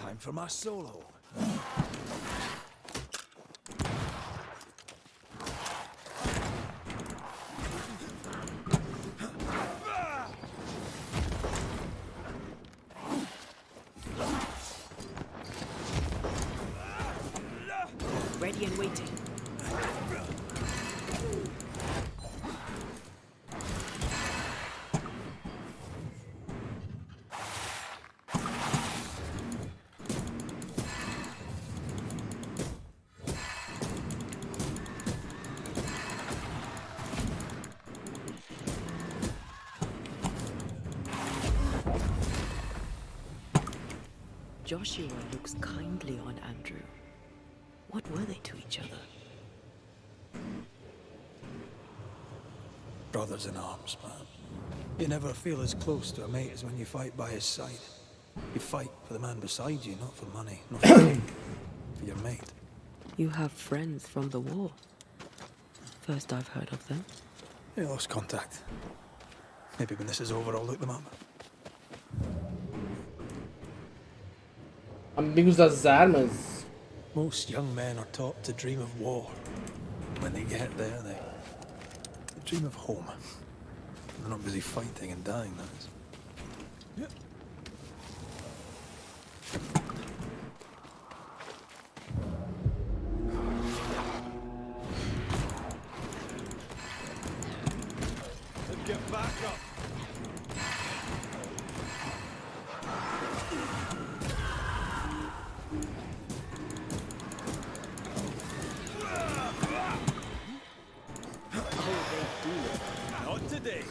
Time for my solo. Ready and waiting. Joshua looks kindly on Andrew. What were they to each other? Brothers in arms, man. You never feel as close to a mate as when you fight by his side. You fight for the man beside you, not for money, not for fame, for your mate. You have friends from the war. First I've heard of them. You lost contact. Maybe when this is over, I'll look them up. Amigos das armas. Most young men are taught to dream of war. When they get there, they dream of home. They're not busy fighting and dying, that is. Get back up. Not today.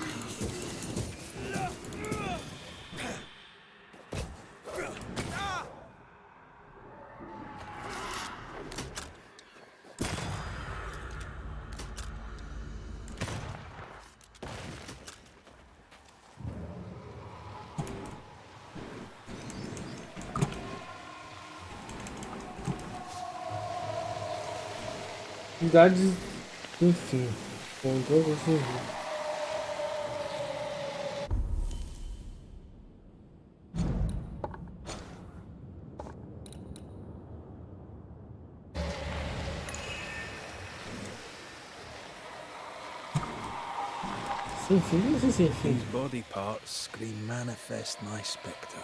Atividades, enfim. Controle desse These body parts scream manifest my spectre.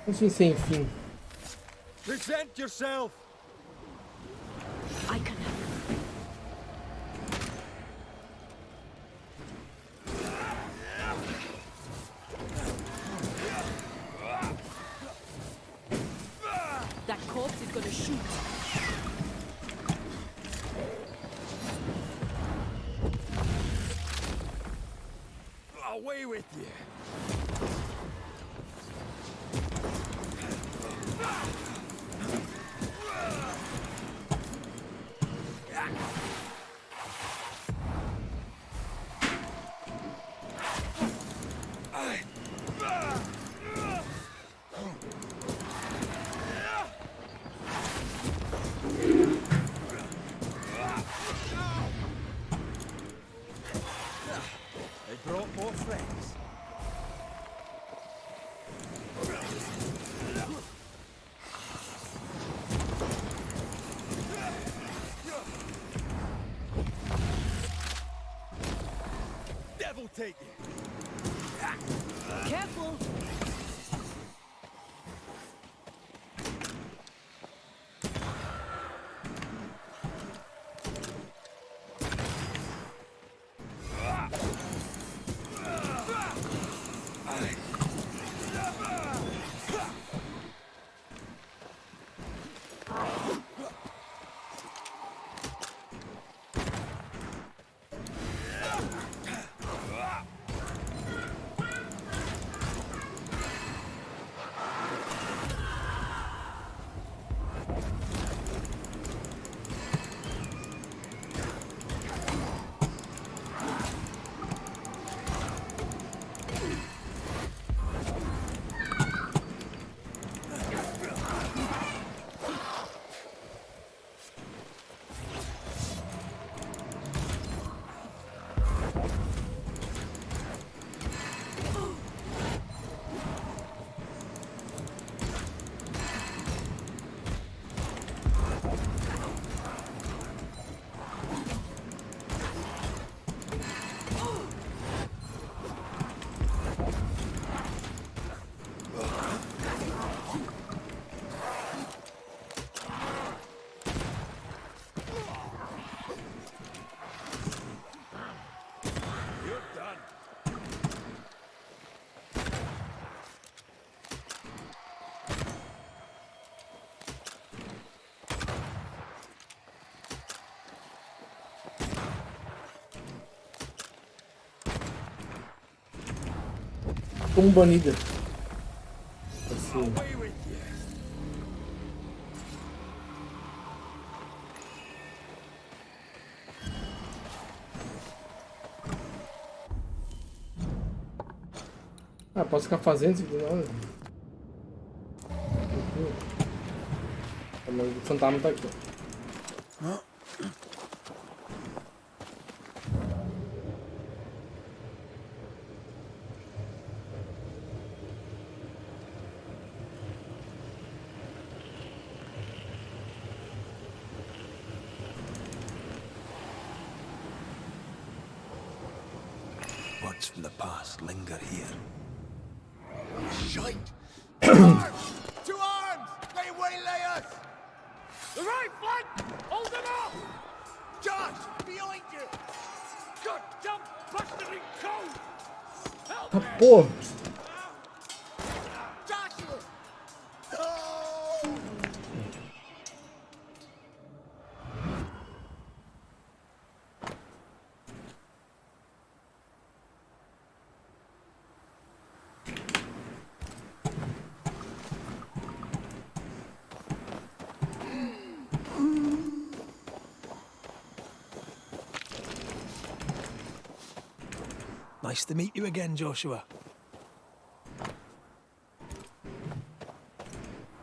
Assim, sem fim. Present yourself. I can help. That corpse is gonna shoot. Away with you. take it. Careful! Como banida. Assim. Ah, posso ficar fazendo isso aqui não? Mas o fantasma tá aqui. Words from the past linger here. Shite! To arms! To arms! They waylay us! The right flank! Hold them off! Josh! Behind you! Goddamn bastarding code! Help Tá me! porra! Joshua! No! Nice to meet you again, Joshua.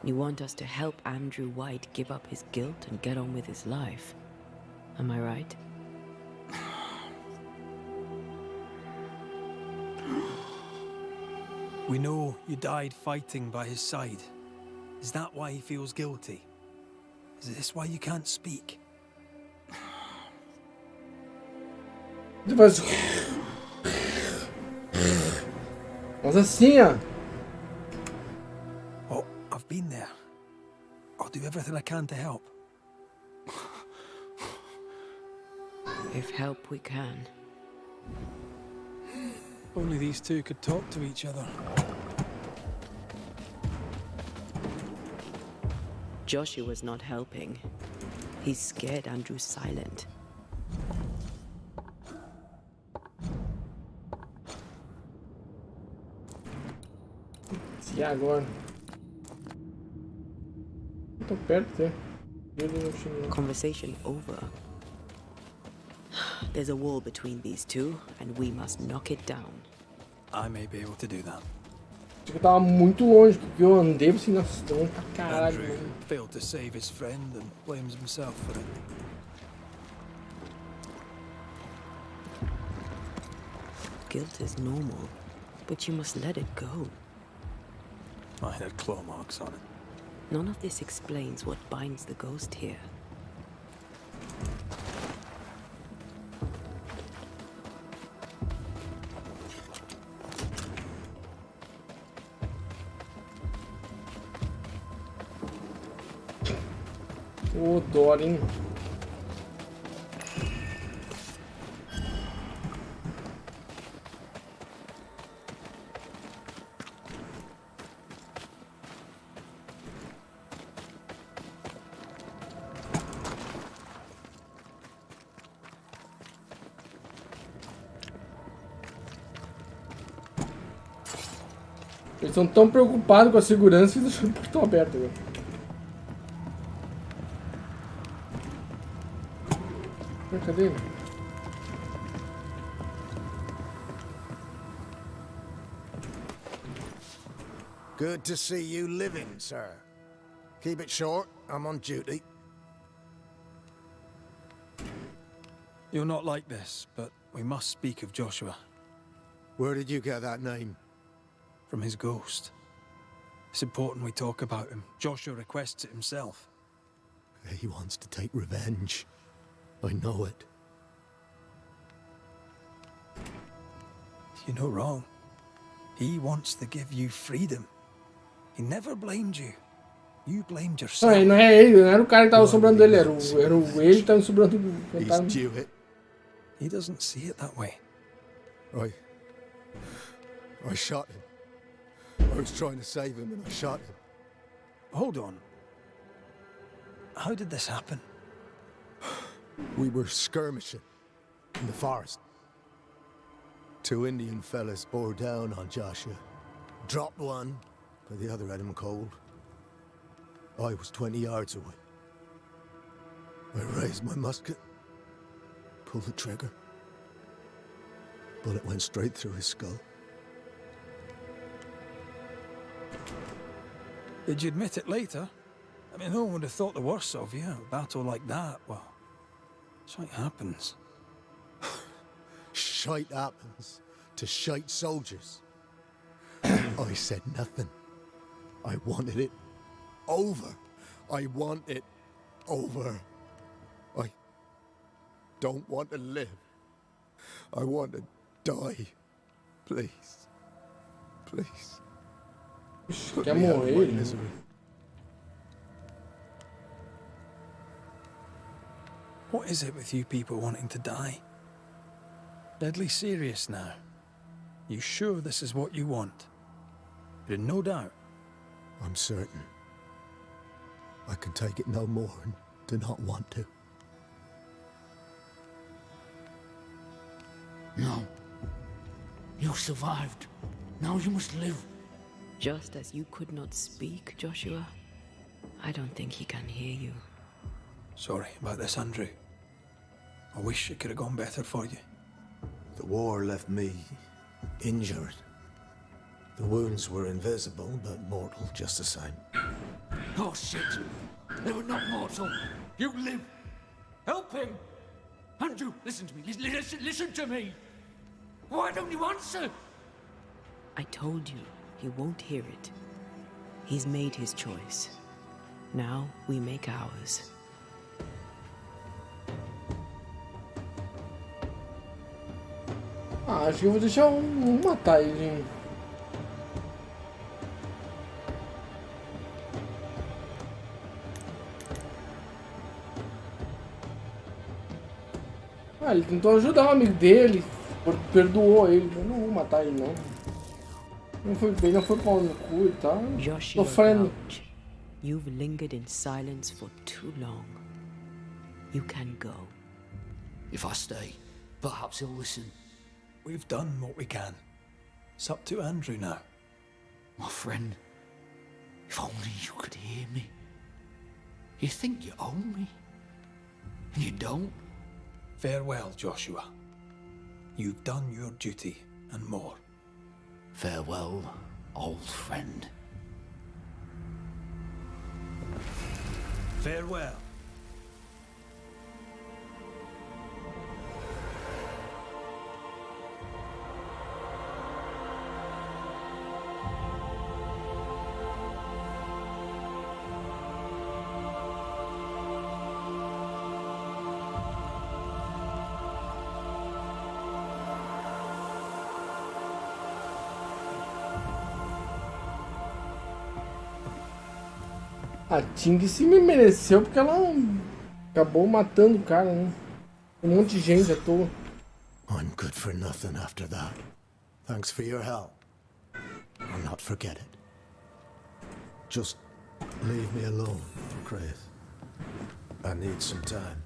You want us to help Andrew White give up his guilt and get on with his life. Am I right? We know you died fighting by his side. Is that why he feels guilty? Is this why you can't speak? Nossa, assim, ó. Oh, I've been there. I'll do everything I can to help. If help we can. Only these two could talk to each other. Joshua's not helping. He's scared Andrew's silent. E agora? Tô perto, Conversation over. There's a wall between these two, and we must knock it down. I may be able to do that. Acho que eu tava muito longe, porque eu andei assim, nossa, tô longe pra caralho. Andrew failed to save his friend and blames himself for it. Guilt is normal, but you must let it go. Mine had claw marks on it. None of this explains what binds the ghost here. Ô, Dora, hein? Eles estão tão preocupados com a segurança que deixaram o portão aberto agora. Cadê ele? Good to see you living, sir. Keep it short, I'm on duty. You're not like this, but we must speak of Joshua. Where did you get that name? From his ghost. It's important we talk about him. Joshua requests it himself. He wants to take revenge. I know it. You're not wrong. He wants to give you freedom. He never blamed you. You blamed yourself. Não é ele, não era o cara que tava sobrando ele, era ele que tava sobrando o fantasma. He's due it. He doesn't see it that way. I shot him. I was trying to save him and I shot him. Hold on. How did this happen? We were skirmishing in the forest. 2 Indian fellas bore down on Joshua. Dropped one, but the other had him cold. I was 20 yards away. I raised my musket, pulled the trigger. Bullet went straight through his skull. Did you admit it later? I mean, no one would have thought the worse of you. A battle like that, well, shite happens. Shite happens to shite soldiers. I said nothing. I wanted it over. I want it over. I don't want to live. I want to die. Please. Please. Quer morrer, né? What is it with you people wanting to die? Deadly serious now. You sure this is what you want? You're in no doubt. I'm certain. I can take it no more and do not want to. No. You survived. Now you must live. Just as you could not speak, Joshua, I don't think he can hear you. Sorry about this, Andrew. I wish it could have gone better for you. The war left me injured. The wounds were invisible, but mortal just the same. Oh, shit. They were not mortal. You live. Help him. Andrew, listen to me. Listen to me. Why don't you answer? I told you, he won't hear it. He's made his choice. Now we make ours. Ah, acho que eu vou deixar matar ele. Ah, ele tentou ajudar um amigo dele, perdoou ele. Eu não vou matar ele, não. Ele não foi pau no cu e tal. Joshua, Sofrendo. You've lingered in silence for too long. You can go. If I stay, perhaps he'll listen. We've done what we can. It's up to Andrew now. My friend, if only you could hear me. You think you own me, and you don't. Farewell, Joshua. You've done your duty and more. Farewell, old friend. Farewell. A Ting se me mereceu porque ela acabou matando o cara, né? Um monte de gente à toa. I'm good for nothing after that. Thanks for your help. I'll not forget it. Just leave me alone, Chris. I need some time.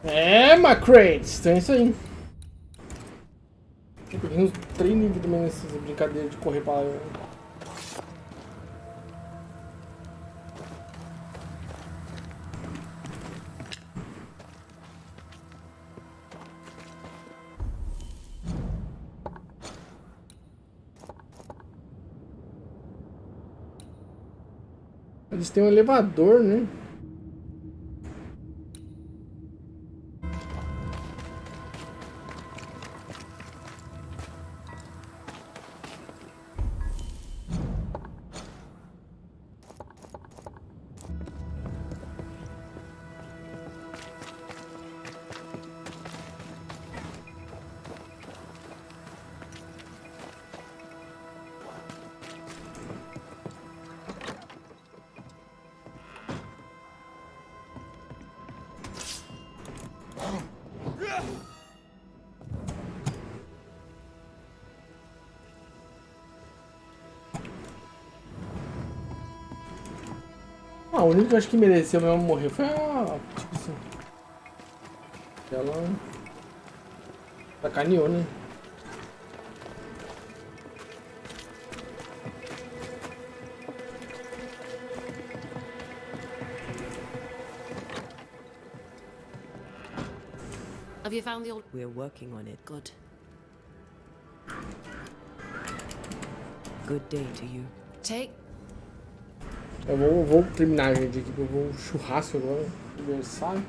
É, Macrates, tem isso aí. Eu peguei uns 3 níveis também nessas brincadeiras de correr pra lá. Eles têm um elevador, né? Ah, o único que eu acho que mereceu mesmo morrer foi a... tipo assim... Ela... sacaneou, né? Have you found the old... We're working on it. Good. Good day to you. Take... Eu vou terminar, gente, aqui, porque eu vou churrasco agora, aniversário.